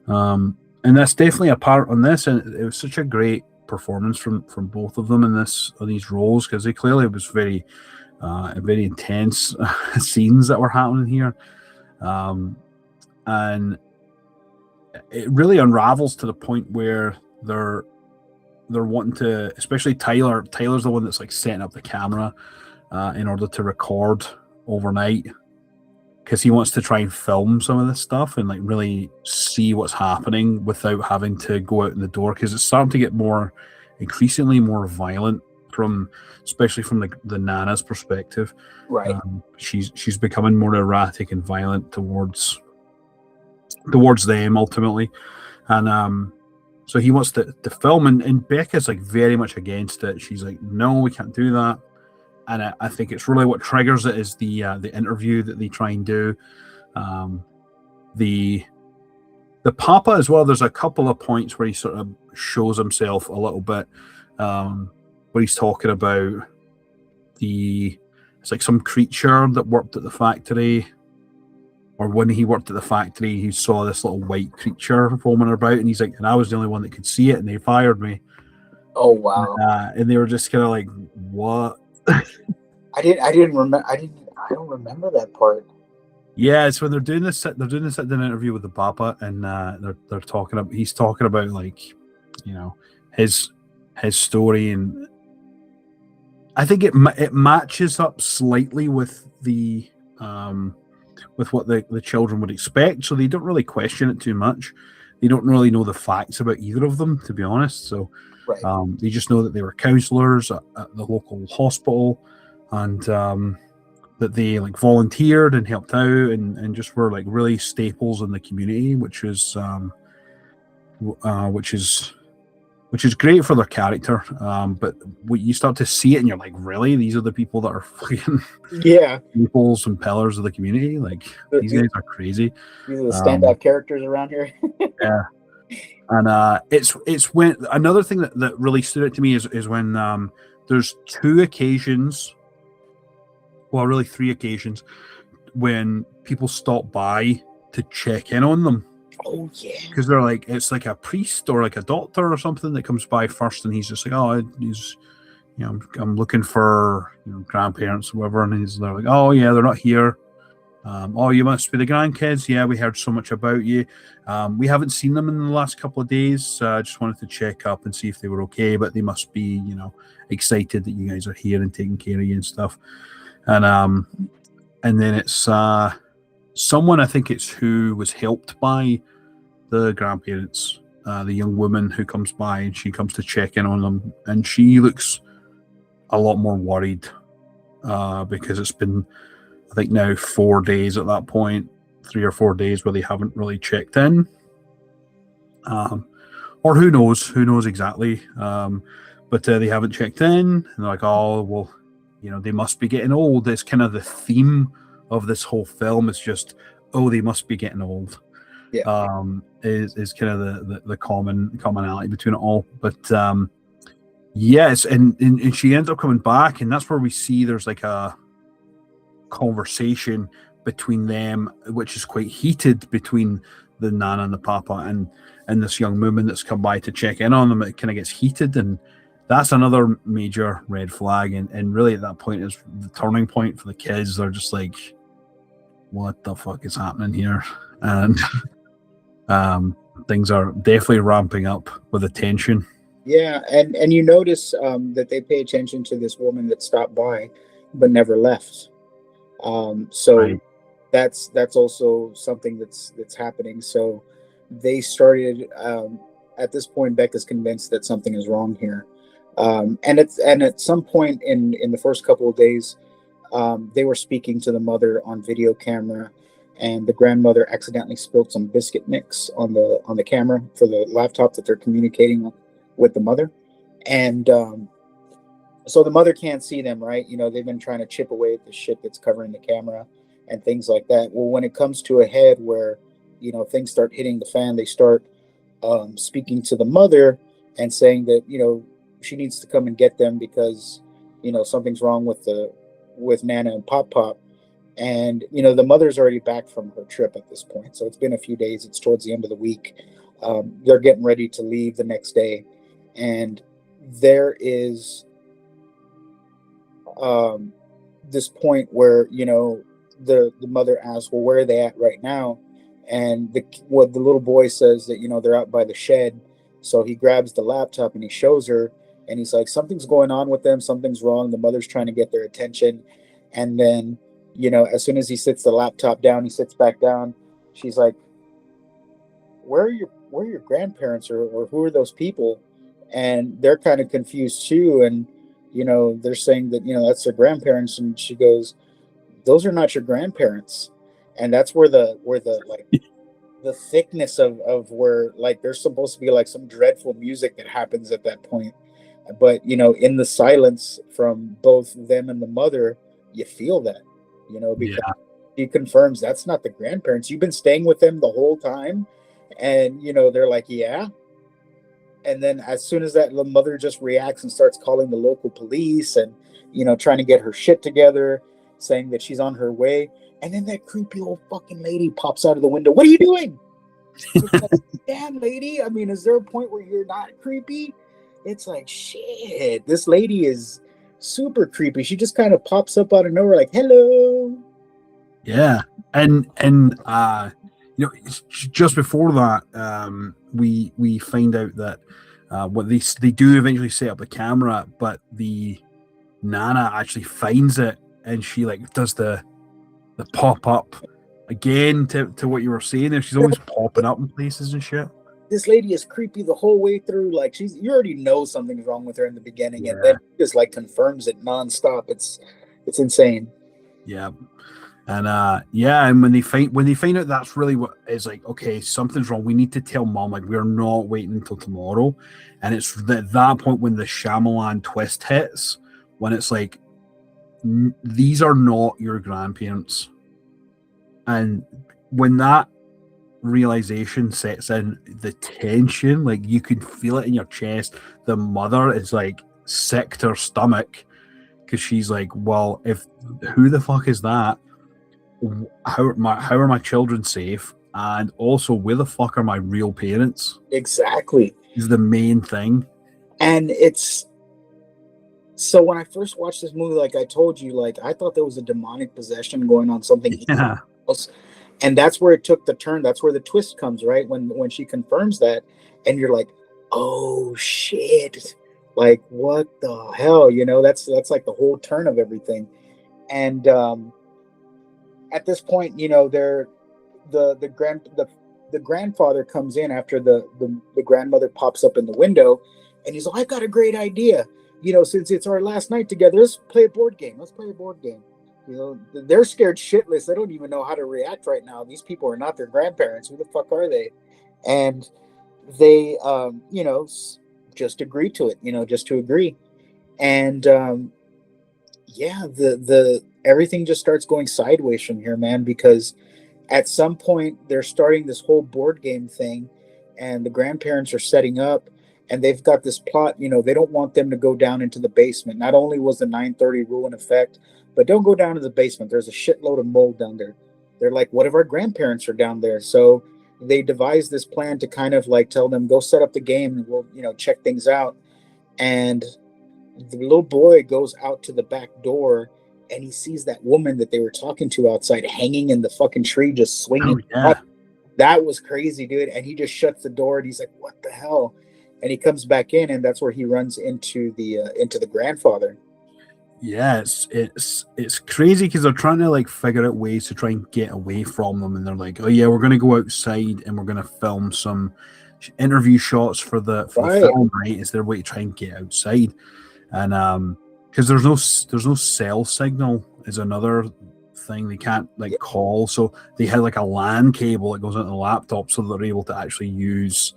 and that's definitely a part on this. And it was such a great performance from both of them in these roles, because they clearly was very intense scenes that were happening here. And it really unravels to the point where they're wanting to, especially Tyler's the one that's like setting up the camera in order to record overnight, because he wants to try and film some of this stuff and like really see what's happening without having to go out in the door, because it's starting to get increasingly more violent, especially from the Nana's perspective. Right. She's becoming more erratic and violent towards them ultimately, and so he wants to film, and Becca's like very much against it. She's like, no, we can't do that. And I think it's really what triggers it is the interview that they try and do. The Papa as well, there's a couple of points where he sort of shows himself a little bit, where he's talking about it's like some creature that worked at the factory, or when he worked at the factory, he saw this little white creature roaming about, and he's like, and I was the only one that could see it, and they fired me. Oh wow! And they were just kind of like, what? I didn't remember. I don't remember that part. Yeah, it's when they're doing this sit-down interview with the Papa, and they're talking about, he's talking about like, his story, and I think it matches up slightly with with what the children would expect, so they don't really question it too much. They don't really know the facts about either of them, to be honest. So right. They just know that they were counselors at the local hospital, and that they like volunteered and helped out, and just were like really staples in the community, which is great for their character. But you start to see it, and you're like, really, these are the people that are fucking staples and pillars of the community. Like, these guys are crazy. These are the standout characters around here. Yeah. And it's when another thing that really stood out to me is when there's two occasions, well, really three occasions, when people stop by to check in on them. Oh yeah, because they're like, it's like a priest or like a doctor or something that comes by first, and he's just like, oh, he's, I'm looking for grandparents or whatever, and they're like, oh yeah, they're not here. Oh, you must be the grandkids. Yeah, we heard so much about you. We haven't seen them in the last couple of days. Just wanted to check up and see if they were okay, but they must be, excited that you guys are here and taking care of you and stuff. And then it's someone, I think it's who was helped by the grandparents, the young woman who comes by and she comes to check in on them, and she looks a lot more worried because it's been, I think now 4 days at that point, 3 or 4 days where they haven't really checked in. Or who knows exactly. But they haven't checked in, and they're like, oh, well, they must be getting old. It's kind of the theme of this whole film. It's just, oh, they must be getting old. Yeah. Is kind of the commonality between it all. But yes, and she ends up coming back, and that's where we see there's like a conversation between them, which is quite heated between the Nana and the Papa and this young woman that's come by to check in on them. It kind of gets heated, and that's another major red flag. And really at that point is the turning point for the kids. They're just like, what the fuck is happening here? And things are definitely ramping up with the tension. Yeah, and you notice that they pay attention to this woman that stopped by but never left. So Right. that's also something that's happening. So they started at this point. Becca's convinced that something is wrong here, and at some point in the first couple of days, they were speaking to the mother on video camera, and the grandmother accidentally spilled some biscuit mix on the camera for the laptop that they're communicating with the mother, and so the mother can't see them, right? They've been trying to chip away at the shit that's covering the camera and things like that. Well, when it comes to a head where things start hitting the fan, they start speaking to the mother and saying that she needs to come and get them because something's wrong with Nana and Pop Pop. And the mother's already back from her trip at this point, so it's been a few days. It's towards the end of the week. They're getting ready to leave the next day, and there is this point where the mother asks, well, where are they at right now? And the little boy says that they're out by the shed. So he grabs the laptop and he shows her, and he's like, something's going on with them, something's wrong. The mother's trying to get their attention. And then as soon as he sits the laptop down, he sits back down. She's like, where are your grandparents, or who are those people? And they're kind of confused too. And they're saying that that's their grandparents, and she goes, those are not your grandparents. And that's where the like the thickness of where like there's supposed to be like some dreadful music that happens at that point. But in the silence from both them and the mother, you feel that, because she confirms that's not the grandparents. You've been staying with them the whole time. And they're like, yeah. And then as soon as the mother just reacts and starts calling the local police and trying to get her shit together, saying that she's on her way, and then that creepy old fucking lady pops out of the window. What are you doing? Like, damn, lady. I mean, is there a point where you're not creepy? It's like, shit, this lady is super creepy. She just kind of pops up out of nowhere like, hello. Yeah. And just before that, we find out that what they do eventually set up the camera, but the Nana actually finds it, and she like does the pop up again to what you were saying there. She's always popping up in places and shit. This lady is creepy the whole way through. Like you already know something's wrong with her in the beginning, and then just like confirms it nonstop. It's insane. Yeah. And and when they find out that's really what is like, okay, something's wrong. We need to tell mom, like, we're not waiting until tomorrow. And it's at that point when the Shyamalan twist hits, when it's like, these are not your grandparents. And when that realization sets in, the tension, like you could feel it in your chest. The mother is like sick to her stomach because she's like, well, who the fuck is that? How are my children safe? And also, where the fuck are my real parents? Exactly. Is the main thing. And it's so when I first watched this movie, like I told you, like I thought there was a demonic possession going on, something else. And that's where it took the turn. That's where the twist comes, right? When she confirms that, and you're like, oh shit. Like what the hell? That's like the whole turn of everything. And at this point, they're the grandfather comes in after the grandmother pops up in the window, and he's like, "I've got a great idea. Since it's our last night together, let's play a board game. Let's play a board game." They're scared shitless. They don't even know how to react right now. These people are not their grandparents. Who the fuck are they? And they, just agree to it. Just to agree. And yeah, the everything just starts going sideways from here, man, because at some point they're starting this whole board game thing, and the grandparents are setting up, and they've got this plot. They don't want them to go down into the basement. Not only was the 9:30 rule in effect, but don't go down to the basement. There's a shitload of mold down there. They're like, what if our grandparents are down there? So they devise this plan to kind of like tell them, go set up the game, and we'll check things out. And the little boy goes out to the back door, and he sees that woman that they were talking to outside hanging in the fucking tree, just swinging. Oh yeah. That was crazy, dude. And he just shuts the door, and he's like, what the hell? And he comes back in, and that's where he runs into the grandfather. Yeah, it's crazy because they're trying to like figure out ways to try and get away from them, and they're like, "Oh yeah, we're going to go outside and we're going to film some interview shots for the film." Right, is their way to try and get outside, and because there's no cell signal is another thing they can't like call, so they had like a LAN cable that goes into the laptop, so they're able to actually use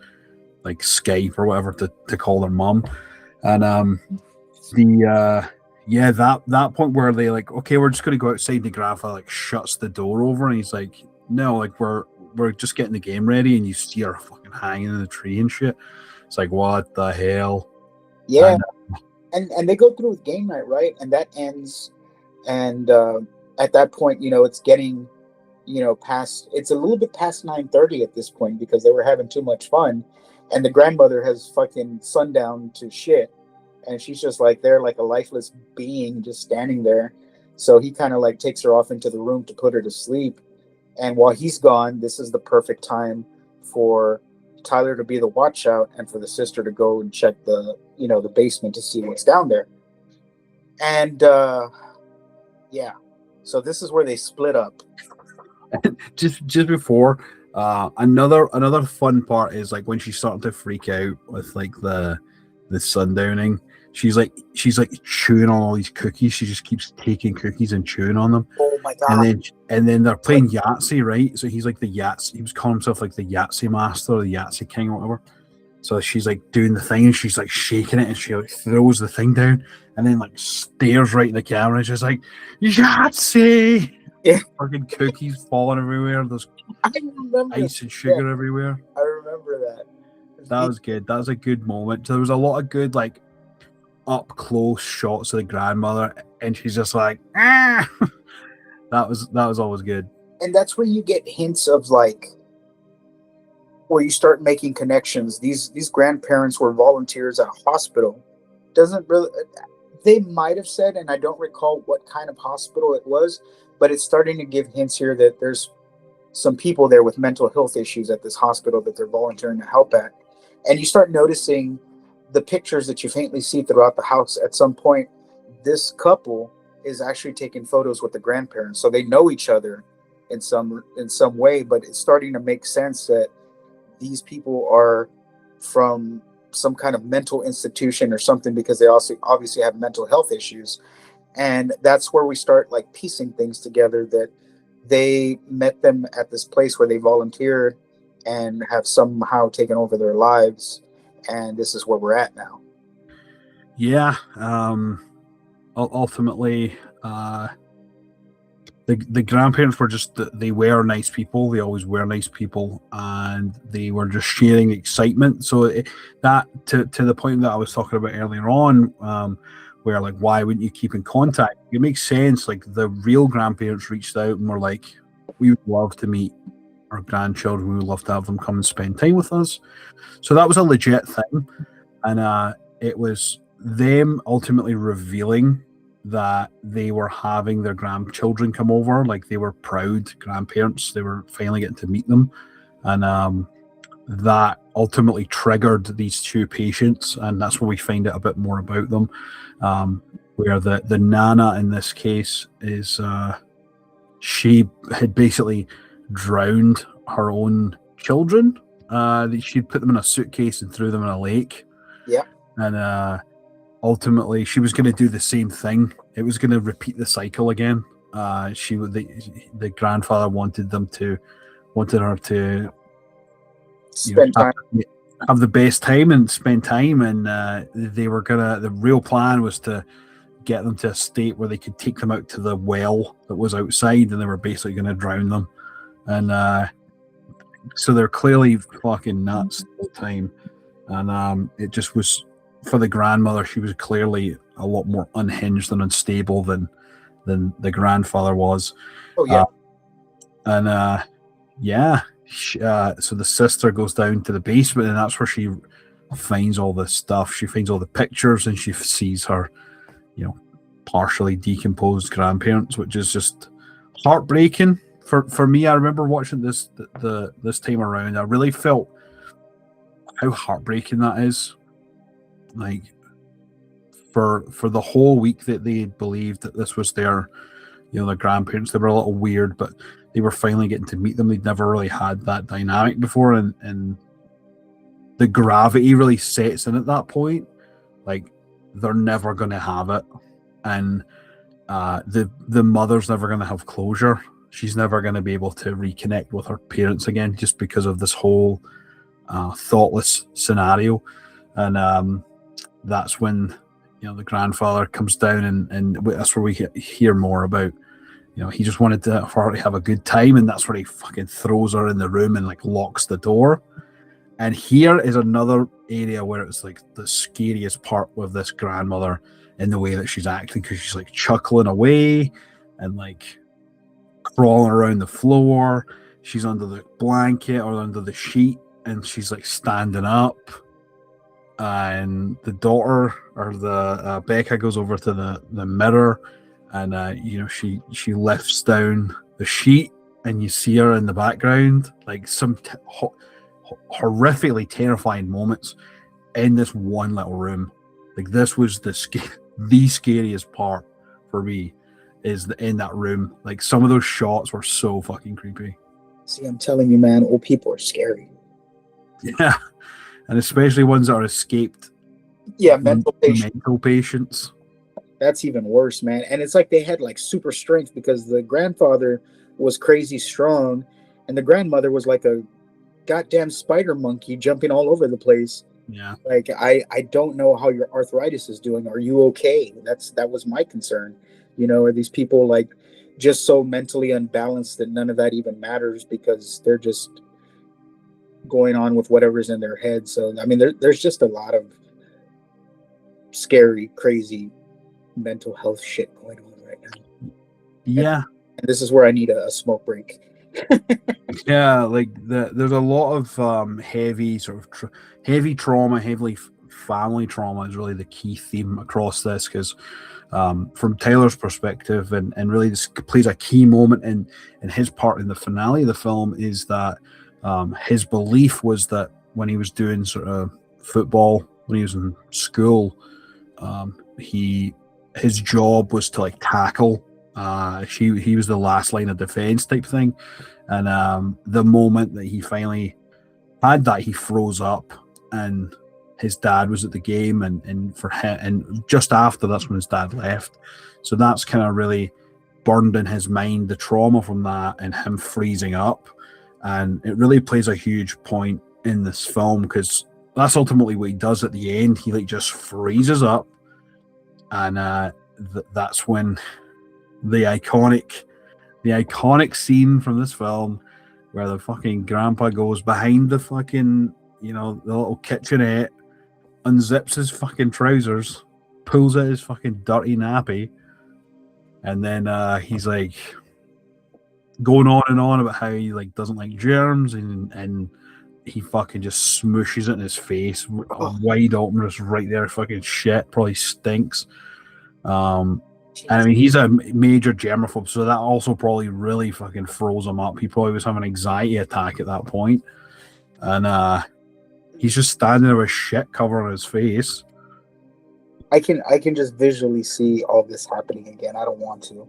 like Skype or whatever to call their mom, and yeah, that point where they like, okay, we're just going to go outside. The grandfather like shuts the door over, and he's like, no, like we're just getting the game ready, and you see her fucking hanging in the tree and shit. It's like, what the hell? Yeah, and they go through with game night, right? And that ends, and at that point, it's getting, past. It's a little bit past 9:30 at this point because they were having too much fun, and the grandmother has fucking sundown to shit. And she's just like there, like a lifeless being just standing there. So he kind of like takes her off into the room to put her to sleep. And while he's gone, this is the perfect time for Tyler to be the watch out and for the sister to go and check the basement to see what's down there. And yeah, so this is where they split up. just before, another fun part is like when she's starting to freak out with like the sundowning. She's like chewing on all these cookies. She just keeps taking cookies and chewing on them. Oh my god! And then they're playing Yahtzee, right? So he's like the Yahtzee. He was calling himself like the Yahtzee master, or the Yahtzee king, or whatever. So she's like doing the thing, and she's like shaking it, and she like throws the thing down, and then like stares right in the camera, and she's like, Yahtzee! Yeah. Fucking cookies falling everywhere. There's ice and sugar everywhere. I remember that. That was good. That was a good moment. So there was a lot of good like up close shots of the grandmother, and she's just like, ah. that was always good. And that's where you get hints of like where you start making connections. These grandparents were volunteers at a hospital. Doesn't really, they might have said, and I don't recall what kind of hospital it was, but it's starting to give hints here that there's some people there with mental health issues at this hospital that they're volunteering to help at. And you start noticing the pictures that you faintly see throughout the house. At some point, this couple is actually taking photos with the grandparents, so they know each other in some way. But it's starting to make sense that these people are from some kind of mental institution or something, because they also obviously have mental health issues. And that's where we start like piecing things together, that they met them at this place where they volunteered and have somehow taken over their lives, and this is where we're at now. Yeah. Ultimately, the grandparents were they were nice people. They always were nice people, and they were just sharing excitement. So that to the point that I was talking about earlier on, where like, why wouldn't you keep in contact? It makes sense. Like the real grandparents reached out and were like, we would love to meet our grandchildren. We would love to have them come and spend time with us. So that was a legit thing. And it was them ultimately revealing that they were having their grandchildren come over. Like they were proud grandparents. They were finally getting to meet them. And that ultimately triggered these two patients. And that's where we find out a bit more about them. Where the Nana in this case is she had basically drowned her own children. She'd put them in a suitcase and threw them in a lake. Yeah. And ultimately, she was going to do the same thing. It was going to repeat the cycle again. The grandfather wanted her to Spend time. have the best time and spend time, and the real plan was to get them to a state where they could take them out to the well that was outside, and they were basically going to drown them. And so they're clearly fucking nuts the whole time. And it just was, for the grandmother, she was clearly a lot more unhinged and unstable than the grandfather was. Oh yeah. So the sister goes down to the basement, and that's where she finds all this stuff. She finds all the pictures, and she sees her, partially decomposed grandparents, which is just heartbreaking for me. I remember watching this this time around. I really felt how heartbreaking that is. Like, for the whole week that they believed that this was their grandparents, they were a little weird, but they were finally getting to meet them. They'd never really had that dynamic before, and the gravity really sets in at that point. Like, they're never going to have it, and the mother's never going to have closure. She's never going to be able to reconnect with her parents again, just because of this whole thoughtless scenario. And that's when the grandfather comes down, and that's where we hear more about. He just wanted for her to have a good time, and that's where he fucking throws her in the room and like locks the door. And here is another area where it's like the scariest part with this grandmother, in the way that she's acting, because she's like chuckling away and like crawling around the floor. She's under the blanket or under the sheet, and she's like standing up. And the daughter, or the Becca, goes over to the mirror, and she lifts down the sheet, and you see her in the background, like some horrifically terrifying moments in this one little room. Like, this was the scariest part for me, is in that room. Like, some of those shots were so fucking creepy. See, I'm telling you, man, old people are scary. Yeah. And especially ones that are escaped. Yeah, mental patients. That's even worse, man. And it's like they had like super strength, because the grandfather was crazy strong, and the grandmother was like a goddamn spider monkey jumping all over the place. Yeah. Like, I don't know how your arthritis is doing. Are you okay? That was my concern. Are these people like just so mentally unbalanced that none of that even matters, because they're just going on with whatever's in their head? So I mean, there's just a lot of scary, crazy mental health shit going on right now. Yeah. And this is where I need a smoke break. Yeah, like there's a lot of heavy sort of heavy trauma, heavily family trauma is really the key theme across this, because from Taylor's perspective, and really this plays a key moment in his part in the finale of the film, is that his belief was that when he was doing sort of football, when he was in school, his job was to like tackle. He was the last line of defense type thing, and the moment that he finally had that, he froze up, and his dad was at the game, and for him, and just after, that's when his dad left. So that's kind of really burned in his mind, the trauma from that and him freezing up. And it really plays a huge point in this film, because that's ultimately what he does at the end. He like just freezes up, and that's when the iconic scene from this film, where the fucking grandpa goes behind the fucking the little kitchenette, unzips his fucking trousers, pulls out his fucking dirty nappy, and then he's like going on and on about how he like doesn't like germs, and he fucking just smooshes it in his face, wide open, just right there. Fucking shit, probably stinks. And I mean, he's a major germaphobe, so that also probably really fucking froze him up. He probably was having an anxiety attack at that point, and he's just standing there with shit covering his face. I can just visually see all this happening again. I don't want to.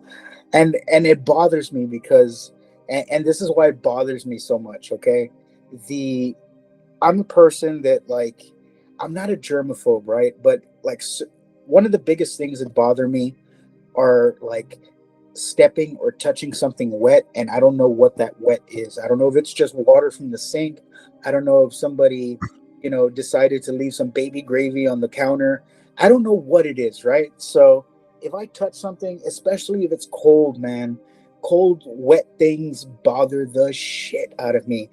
And it bothers me because, and this is why it bothers me so much. Okay, the I'm a person that, like, I'm not a germaphobe, right? But like, one of the biggest things that bother me are like stepping or touching something wet, and I don't know what that wet is. I don't know if it's just water from the sink. I don't know if somebody, decided to leave some baby gravy on the counter. I don't know what it is, right? So if I touch something, especially if it's cold, man, cold wet things bother the shit out of me.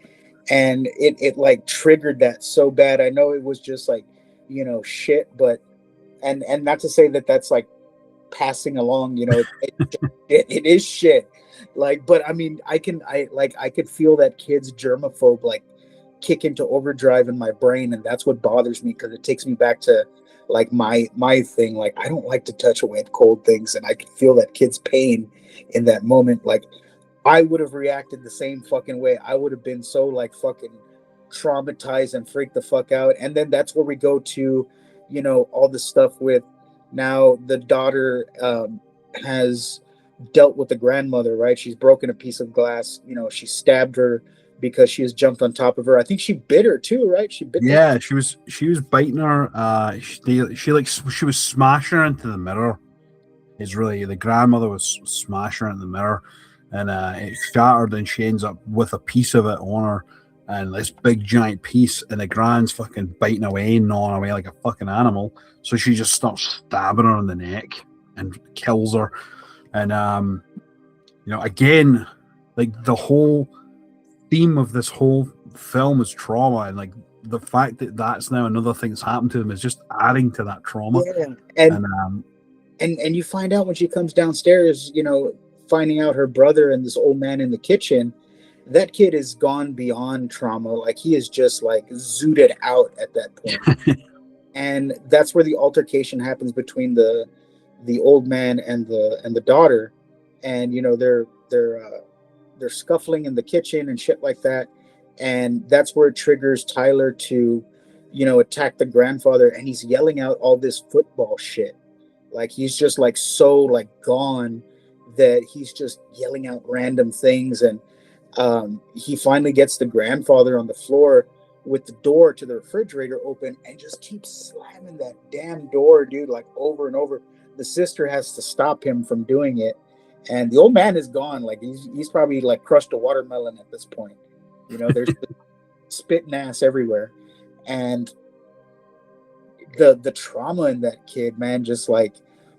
And it like triggered that so bad. I know it was just like, shit, but and not to say that that's like passing along, it is shit. Like, but I mean, I could feel that kid's germaphobe like kick into overdrive in my brain, and that's what bothers me because it takes me back to like my thing. Like, I don't like to touch wet cold things, and I could feel that kid's pain in that moment. Like, I would have reacted the same fucking way. I would have been so like fucking traumatized and freaked the fuck out. And then that's where we go to, all the stuff with now the daughter has dealt with the grandmother, right? She's broken a piece of glass. She stabbed her because she has jumped on top of her. I think she bit her too, right? She bit. Yeah, she was biting her. She was smashing her into the mirror. It's really the grandmother was smashing her in the mirror, and it shattered, and she ends up with a piece of it on her, and this big giant piece, and the grand's fucking biting away, gnawing away like a fucking animal. So she just starts stabbing her in the neck and kills her, and again, like the whole theme of this whole film is trauma, and like the fact that that's now another thing that's happened to them is just adding to that trauma. Yeah, And and you find out when she comes downstairs, finding out her brother and this old man in the kitchen, that kid is gone beyond trauma. Like, he is just like zooted out at that point. And that's where the altercation happens between the old man and the daughter, and they're scuffling in the kitchen and shit like that. And that's where it triggers Tyler to, attack the grandfather, and he's yelling out all this football shit. Like, he's just like so like gone that he's just yelling out random things. And he finally gets the grandfather on the floor with the door to the refrigerator open and just keeps slamming that damn door, dude, like over and over. The sister has to stop him from doing it. And the old man is gone. Like, he's probably like crushed a watermelon at this point. There's spitting ass everywhere. And the trauma in that kid, man, just like,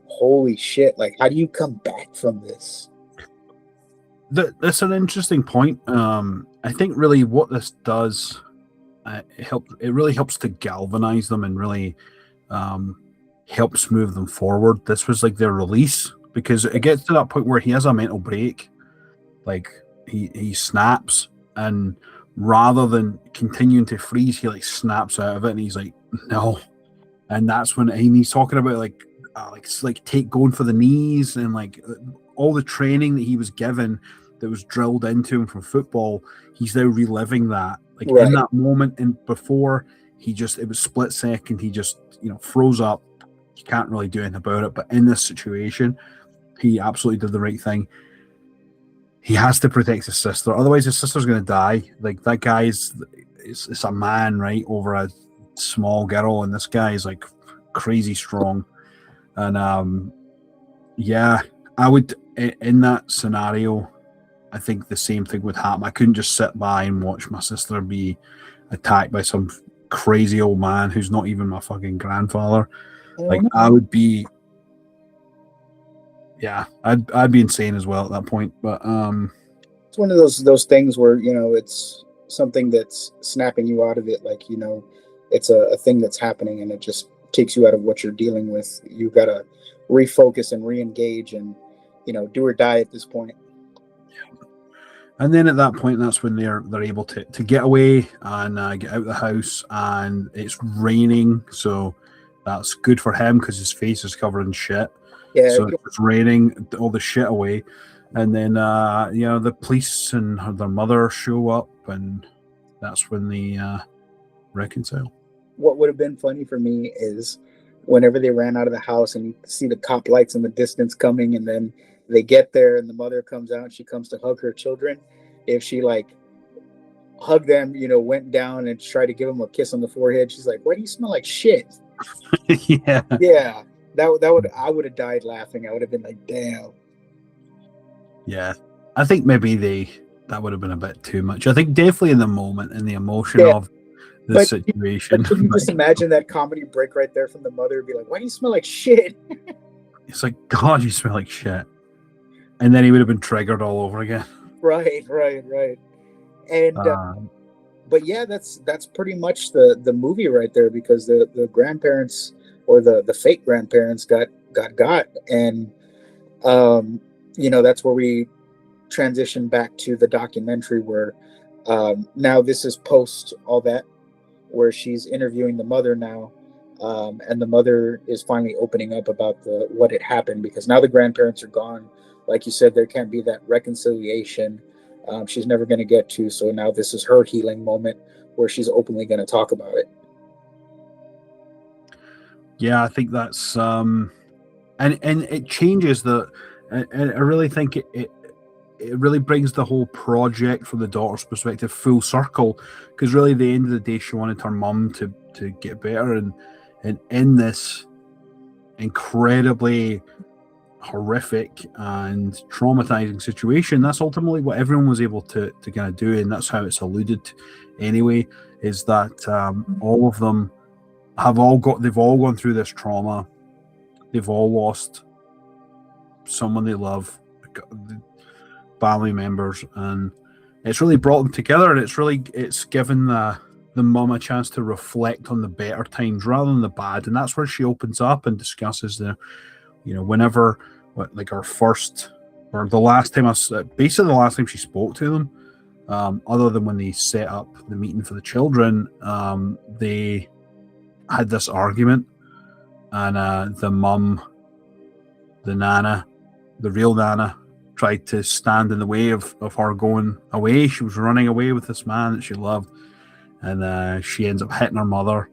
holy shit. Like, how do you come back from this? That's an interesting point. I think really what this does, it really helps to galvanize them and really helps move them forward. This was like their release, because it gets to that point where he has a mental break, like he snaps, and rather than continuing to freeze, he like snaps out of it, and he's like, no. And that's when he's talking about like take going for the knees, and like all the training that he was given that was drilled into him from football. He's now reliving that, like, right in that moment. And before, it was split second. He just froze up. You can't really do anything about it. But in this situation, he absolutely did the right thing. He has to protect his sister, otherwise his sister's going to die. Like, that guy is a man, right, over a small girl, and this guy is like crazy strong. And yeah, I would, in that scenario, I think the same thing would happen. I couldn't just sit by and watch my sister be attacked by some crazy old man who's not even my fucking grandfather. Like, I would be, yeah, I'd be insane as well at that point. But it's one of those things where it's something that's snapping you out of it. Like, it's a thing that's happening, and it just takes you out of what you're dealing with. You've got to refocus and re-engage, and do or die at this point. And then at that point, that's when they're able to get away and get out of the house, and it's raining, so that's good for him because his face is covered in shit. Yeah, so it's raining, all the shit away, and then the police and their mother show up, and that's when they reconcile. What would have been funny for me is whenever they ran out of the house and you see the cop lights in the distance coming, and then they get there and the mother comes out and she comes to hug her children. If she like hugged them, went down and tried to give them a kiss on the forehead, she's like, "Why do you smell like shit?" Yeah. Yeah, I would have died laughing. I would have been like, "Damn." Yeah, I think maybe that would have been a bit too much. I think definitely in the moment, in the emotion Yeah, of the but situation. can you just imagine that comedy break right there from the mother? Be like, "Why do you smell like shit?" It's like, God, you smell like shit. And then he would have been triggered all over again. Right. And but yeah, that's pretty much the movie right there, because the grandparents, or the fake grandparents, got, and that's where we transition back to the documentary, where now this is post all that, where she's interviewing the mother now, and the mother is finally opening up about what had happened, because now the grandparents are gone. Like you said, there can't be that reconciliation. She's never going to get to. So now this is her healing moment, where she's openly going to talk about it. Yeah, I think that's and it changes and I really think it really brings the whole project from the daughter's perspective full circle, because really at the end of the day she wanted her mum to get better, and in this incredibly horrific and traumatizing situation, that's ultimately what everyone was able to kind of do, and that's how it's alluded to anyway, is that all of them they've all gone through this trauma, they've all lost someone they love, family members, and it's really brought them together, and it's given the mum a chance to reflect on the better times rather than the bad, and that's where she opens up and discusses whenever, like our first, or the last time basically the last time she spoke to them, other than when they set up the meeting for the children, they had this argument, and the mum, the nana, the real nana, tried to stand in the way of her going away. She was running away with this man that she loved, and she ends up hitting her mother.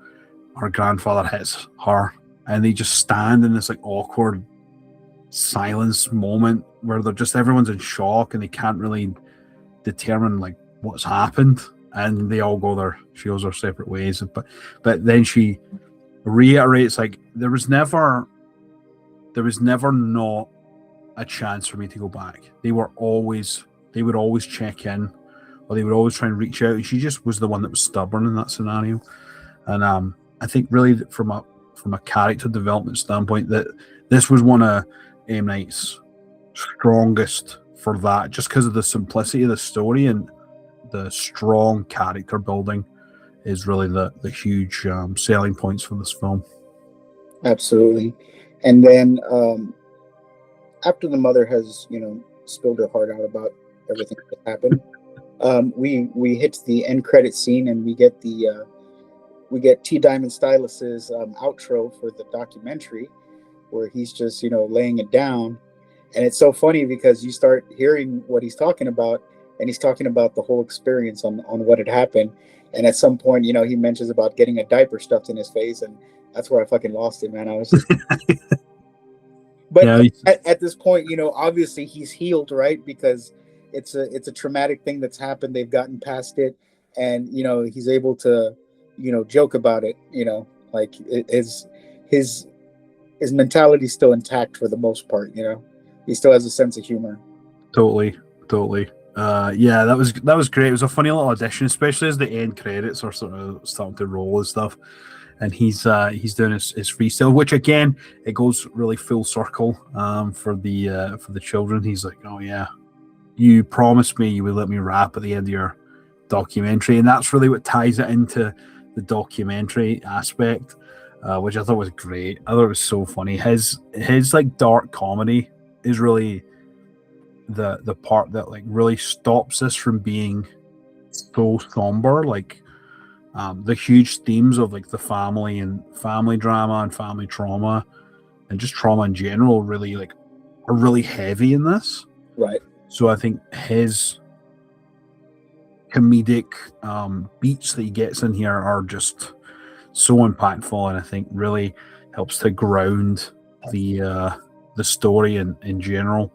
Her grandfather hits her, and they just stand in this like awkward silence moment where everyone's in shock and they can't really determine like what's happened, and they all she goes their separate ways. But then she reiterates, like, there was never not a chance for me to go back. They would always check in, or they would always try and reach out, and she just was the one that was stubborn in that scenario. And I think really from a character development standpoint, that this was one of M. Night's strongest for that, just because of the simplicity of the story, and the strong character building is really the huge selling points for this film. Absolutely. And then after the mother has spilled her heart out about everything that happened, we hit the end credit scene, and we get T. Diamond Stylus's outro for the documentary, where he's just laying it down. And it's so funny because you start hearing what he's talking about, and he's talking about the whole experience on what had happened. And at some point, he mentions about getting a diaper stuffed in his face, and that's where I fucking lost it, man. I was just but yeah, at this point, obviously he's healed, right? Because it's a traumatic thing that's happened. They've gotten past it, and he's able to joke about it. Like his mentality is still intact for the most part. He still has a sense of humor. Totally. Yeah, that was great. It was a funny little addition, especially as the end credits are sort of starting to roll and stuff. And he's doing his freestyle, which again, it goes really full circle for the children. He's like, "Oh yeah, you promised me you would let me rap at the end of your documentary," and that's really what ties it into the documentary aspect, which I thought was great. I thought it was so funny. His like dark comedy is really the part that like really stops this from being so somber. Like the huge themes of like the family and family drama and family trauma and just trauma in general really like are really heavy in this. Right. So I think his comedic beats that he gets in here are just so impactful, and I think really helps to ground the story in general.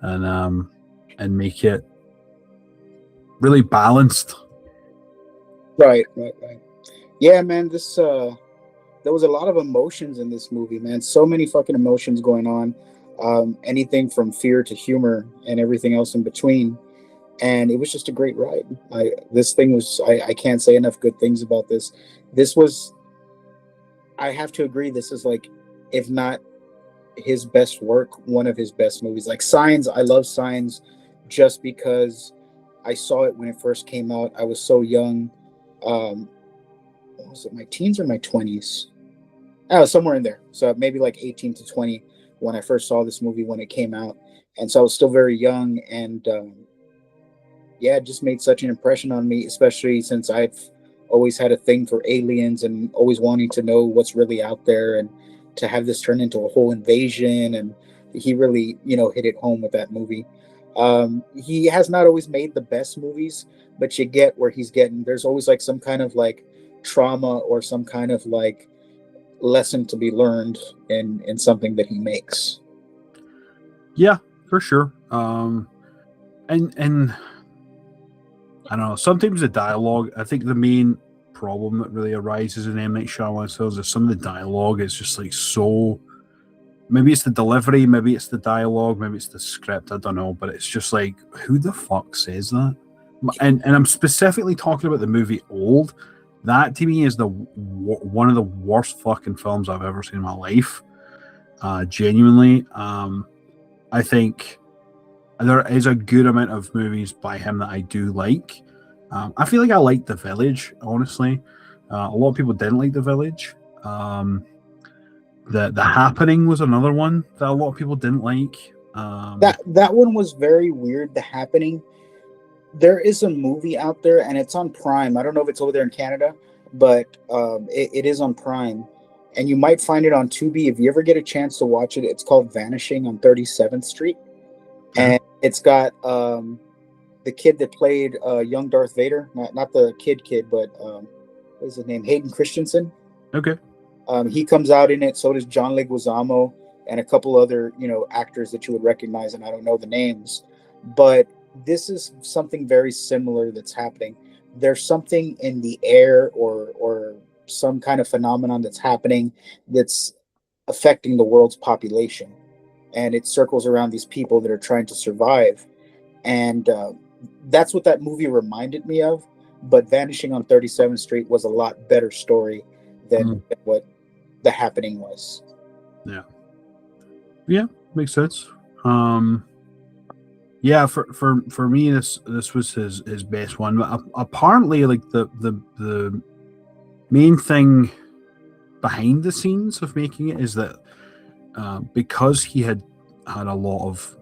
and make it really balanced. Right. Yeah, man. There was a lot of emotions in this movie, man. So many fucking emotions going on. Anything from fear to humor and everything else in between. And it was just a great ride. I can't say enough good things about this. This was, I have to agree, this is like, if not his best work, one of his best movies. Like Signs, I love Signs just because I saw it when it first came out. I was so young. What was it, my teens or my 20s? Oh, somewhere in there. So maybe like 18 to 20 when I first saw this movie when it came out. And so I was still very young. And yeah, it just made such an impression on me, especially since I've always had a thing for aliens and always wanting to know what's really out there, and to have this turn into a whole invasion. And he really, hit it home with that movie. He has not always made the best movies, but you get where he's getting. There's always like some kind of like trauma or some kind of like lesson to be learned in something that he makes. Yeah, for sure. And I don't know. Sometimes the dialogue. I think the main problem that really arises in M. Night Shyamalan's films is some of the dialogue is just like so. Maybe it's the delivery, maybe it's the dialogue, maybe it's the script. I don't know, but it's just like, who the fuck says that? And I'm specifically talking about the movie Old. That to me is one of the worst fucking films I've ever seen in my life. Genuinely, I think there is a good amount of movies by him that I do like. I feel like I liked The Village, honestly. A lot of people didn't like The Village. The Happening was another one that a lot of people didn't like. That one was very weird. The Happening. There is a movie out there, and it's on Prime. I don't know if it's over there in Canada, but it is on Prime, and you might find it on Tubi if you ever get a chance to watch it. It's called Vanishing on 37th Street, and it's got the kid that played young Darth Vader, not the kid, but what is his name? Hayden Christensen. Okay. He comes out in it. So does John Leguizamo and a couple other, actors that you would recognize, and I don't know the names. But this is something very similar that's happening. There's something in the air or some kind of phenomenon that's happening that's affecting the world's population, and it circles around these people that are trying to survive. And that's what that movie reminded me of. But Vanishing on 37th Street was a lot better story than what The Happening was. Yeah, makes sense. Yeah, for me, this was his best one. But apparently, like the main thing behind the scenes of making it is that because he had a lot of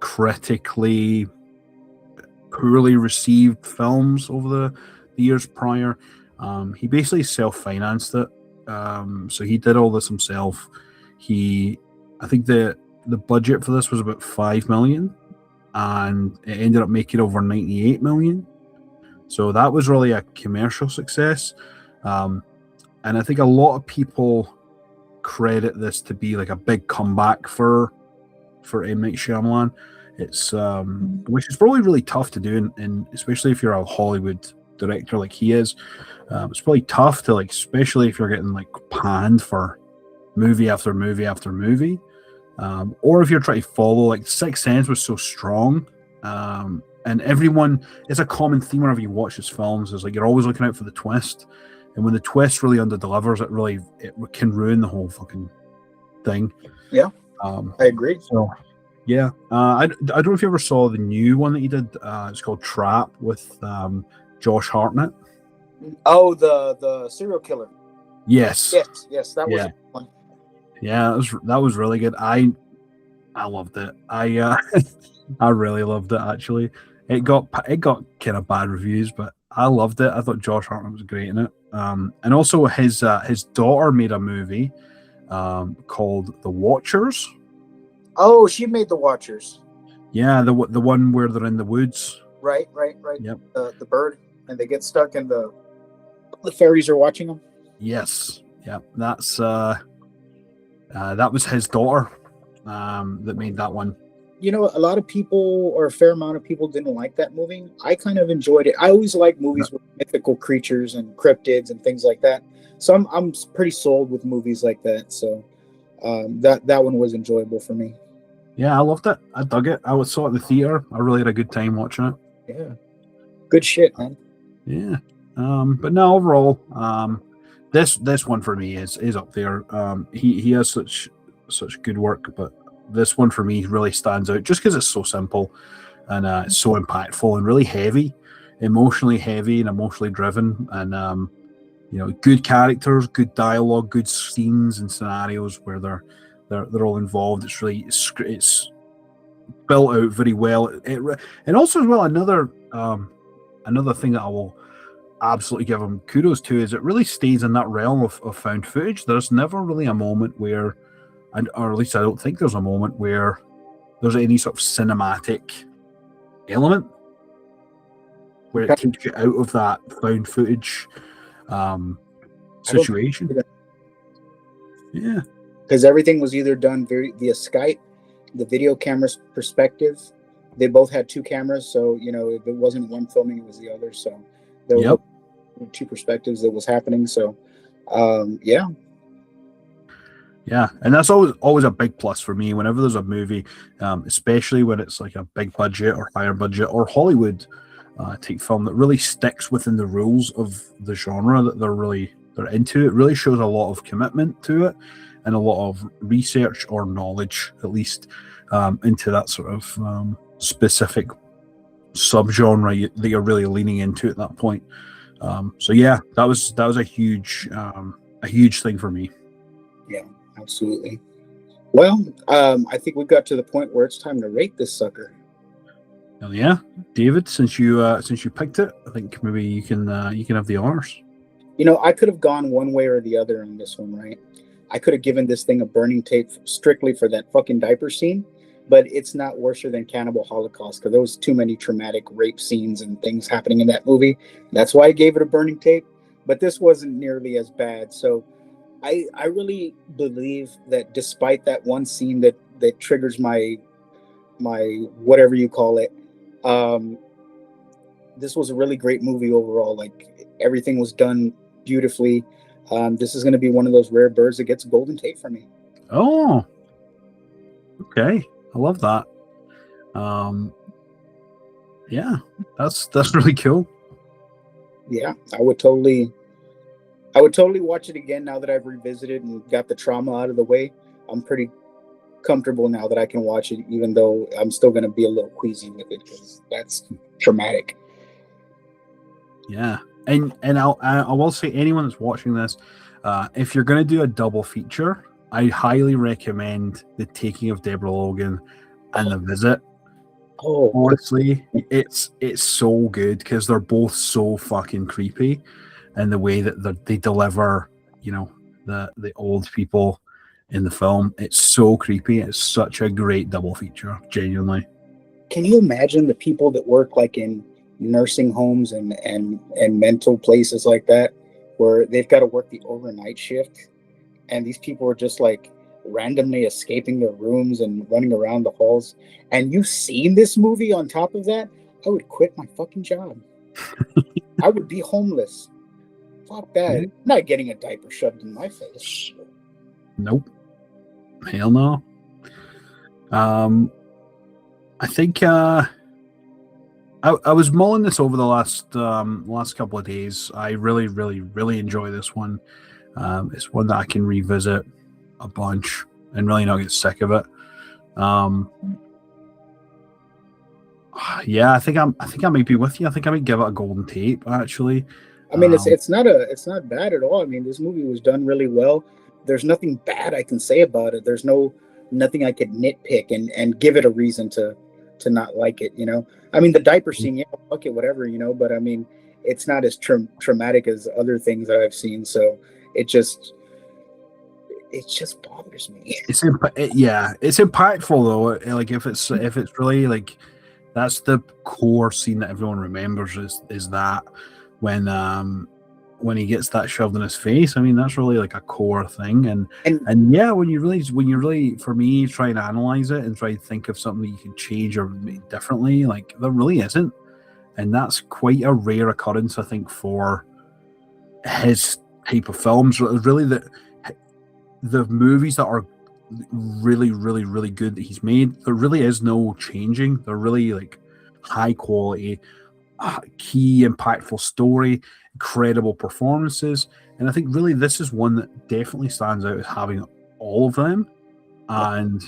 critically poorly received films over the years prior, he basically self-financed it. So he did all this himself. I think the budget for this was about $5 million, and it ended up making over $98 million. So that was really a commercial success. And I think a lot of people credit this to be like a big comeback for M. Night Shyamalan. It's which is probably really tough to do, and especially if you're a Hollywood director like he is. It's probably tough to, like, especially if you're getting like panned for movie after movie after movie, or if you're trying to follow, like, Sixth Sense was so strong, and everyone, it's a common theme whenever you watch his films, is like you're always looking out for the twist, and when the twist really underdelivers, it can ruin the whole fucking thing. Yeah, I agree. So yeah, I don't know if you ever saw the new one that he did. It's called Trap with Josh Hartnett. Oh, the serial killer. Yes, that was one. Yeah, that was really good. I loved it. I I really loved it, actually. It got kind of bad reviews, but I loved it. I thought Josh Hartnett was great in it. And also his daughter made a movie called The Watchers. Oh, she made The Watchers. Yeah, the one where they're in the woods. Right. Yep. The bird, and they get stuck, and the fairies are watching them. Yes. Yeah. That's that was his daughter that made that one. you know, a lot of people, or a fair amount of people, didn't like that movie. I kind of enjoyed it. I always like movies with mythical creatures and cryptids and things like that. So I'm pretty sold with movies like that. So that one was enjoyable for me. Yeah, I loved it. I dug it. I saw it in the theater. I really had a good time watching it. Yeah, good shit, man. Yeah. But no, overall, this one for me is up there. He has such good work, but this one for me really stands out just because it's so simple and it's so impactful and really heavy, emotionally heavy and emotionally driven, and you know, good characters, good dialogue, good scenes and scenarios where they're all involved. It's really it's built out very well. And also as well another thing that I will absolutely give him kudos to is it really stays in that realm of found footage. There's never really a moment where, or at least I don't think there's a moment where there's any sort of cinematic element where it takes you out of that found footage situation. Yeah, because everything was either done via Skype, the video camera's perspective. They both had two cameras, so you know, if it wasn't one filming, it was the other. So there were two perspectives that was happening. So yeah, and that's always a big plus for me whenever there's a movie, especially when it's like a big budget or higher budget or Hollywood type film that really sticks within the rules of the genre that they're into. It really shows a lot of commitment to it and a lot of research or knowledge, at least, into that sort of specific subgenre that you're really leaning into at that point. So yeah, that was a huge thing for me. Yeah, absolutely. Well, I think we've got to the point where it's time to rate this sucker. Well, yeah, David, since you picked it, I think maybe you can have the honors. You know, I could have gone one way or the other on this one, right? I could have given this thing a burning tape strictly for that fucking diaper scene, but it's not worse than Cannibal Holocaust because there was too many traumatic rape scenes and things happening in that movie. That's why I gave it a burning tape, but this wasn't nearly as bad. So I really believe that despite that one scene that triggers my whatever you call it, this was a really great movie overall. Like everything was done beautifully. This is going to be one of those rare birds that gets a golden tape for me. Oh, okay. I love that. Yeah, that's really cool. Yeah, I would totally watch it again now that I've revisited and got the trauma out of the way. I'm pretty comfortable now that I can watch it, even though I'm still going to be a little queasy with it because that's traumatic. Yeah, and I will say anyone that's watching this, if you're going to do a double feature, I highly recommend The Taking of Deborah Logan and The Visit. Oh, honestly, it's so good because they're both so fucking creepy, and the way that they deliver, you know, the old people in the film, it's so creepy. It's such a great double feature, genuinely. Can you imagine the people that work like in nursing homes and mental places like that, where they've got to work the overnight shift, and these people are just like randomly escaping their rooms and running around the halls, and you've seen this movie on top of that? I would quit my fucking job. I would be homeless. Fuck that. I'm not getting a diaper shoved in my face. Nope. Hell no. I think I was mulling this over the last couple of days. I really enjoy this one. It's one that I can revisit a bunch and really not get sick of it. Yeah, I think I might be with you. I think I might give it a golden tape, actually. I mean, it's not bad at all. I mean, this movie was done really well. There's nothing bad I can say about it. There's nothing I could nitpick and give it a reason to not like it, you know? I mean, the diaper scene, yeah, fuck it, whatever, you know, but I mean, it's not as traumatic as other things that I've seen. So it just bothers me. It's impactful though. Like if it's really like, that's the core scene that everyone remembers is that when when he gets that shoved in his face. I mean, that's really like a core thing. And yeah, when you really, for me, try and analyze it and try to think of something that you can change or make differently, like there really isn't. And that's quite a rare occurrence, I think, for his type of films. Really, the movies that are really, really, really good that he's made, there really is no changing. They're really like high quality, key, impactful story, incredible performances. And I think really this is one that definitely stands out as having all of them. And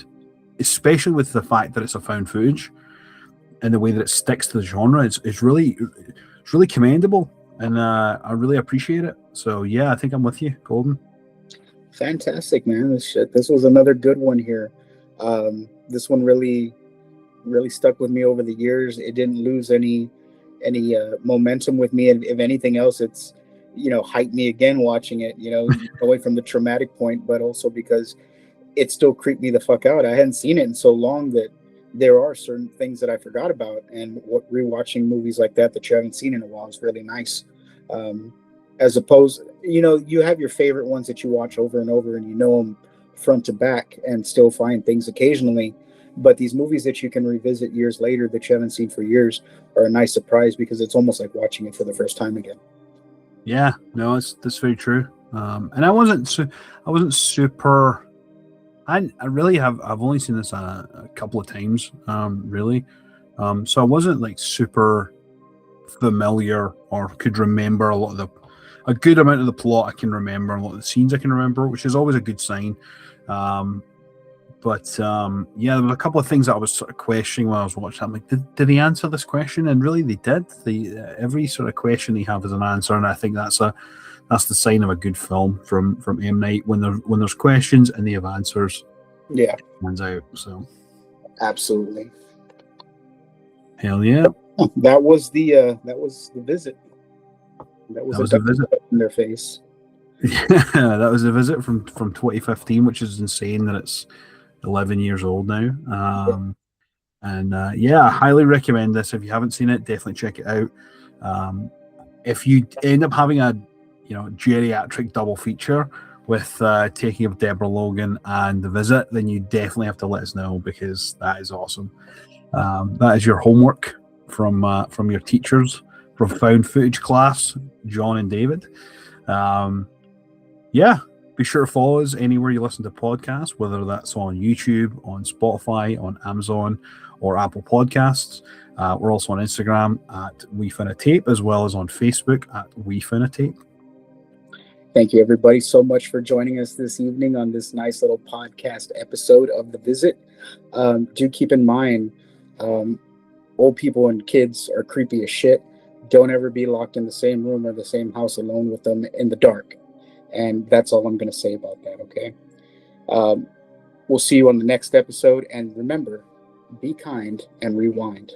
especially with the fact that it's a found footage and the way that it sticks to the genre, it's really commendable. And I really appreciate it. So yeah, I think I'm with you, Golden. Fantastic, man. This was another good one here. This one really stuck with me over the years. It didn't lose any momentum with me, and if anything else, it's hyped me again watching it. Away from the traumatic point, but also because it still creeped me the fuck out. I hadn't seen it in so long that there are certain things that I forgot about, and rewatching movies like that you haven't seen in a while is really nice. As opposed, you have your favorite ones that you watch over and over, and you know them front to back, and still find things occasionally. But these movies that you can revisit years later that you haven't seen for years are a nice surprise, because it's almost like watching it for the first time again. Yeah, no, that's very true. And I wasn't super. I really have. I've only seen this a couple of times, really. So I wasn't like super familiar or could remember a good amount of the plot. I can remember a lot of the scenes I can remember, which is always a good sign. But yeah, there were a couple of things that I was sort of questioning while I was watching. I'm like, did he answer this question? And really, they did. Every sort of question they have is an answer, and I think that's the sign of a good film from M. Night, when there's questions and they have answers. Yeah, turns out. So absolutely, hell yeah. That was the visit. That was a visit in their face. Yeah, that was a visit from 2015, which is insane that it's 11 years old now. And yeah, I highly recommend this. If you haven't seen it, definitely check it out. If you end up having a geriatric double feature with Taking of Deborah Logan and The Visit, then you definitely have to let us know, because that is awesome. That is your homework from your teachers from found footage class, John and David. Yeah, be sure to follow us anywhere you listen to podcasts, whether that's on YouTube, on Spotify, on Amazon, or Apple Podcasts. We're also on Instagram at WeFinATape, as well as on Facebook at WeFinATape. Thank you, everybody, so much for joining us this evening on this nice little podcast episode of The Visit. Do keep in mind, old people and kids are creepy as shit. Don't ever be locked in the same room or the same house alone with them in the dark. And that's all I'm going to say about that, okay? We'll see you on the next episode. And remember, be kind and rewind.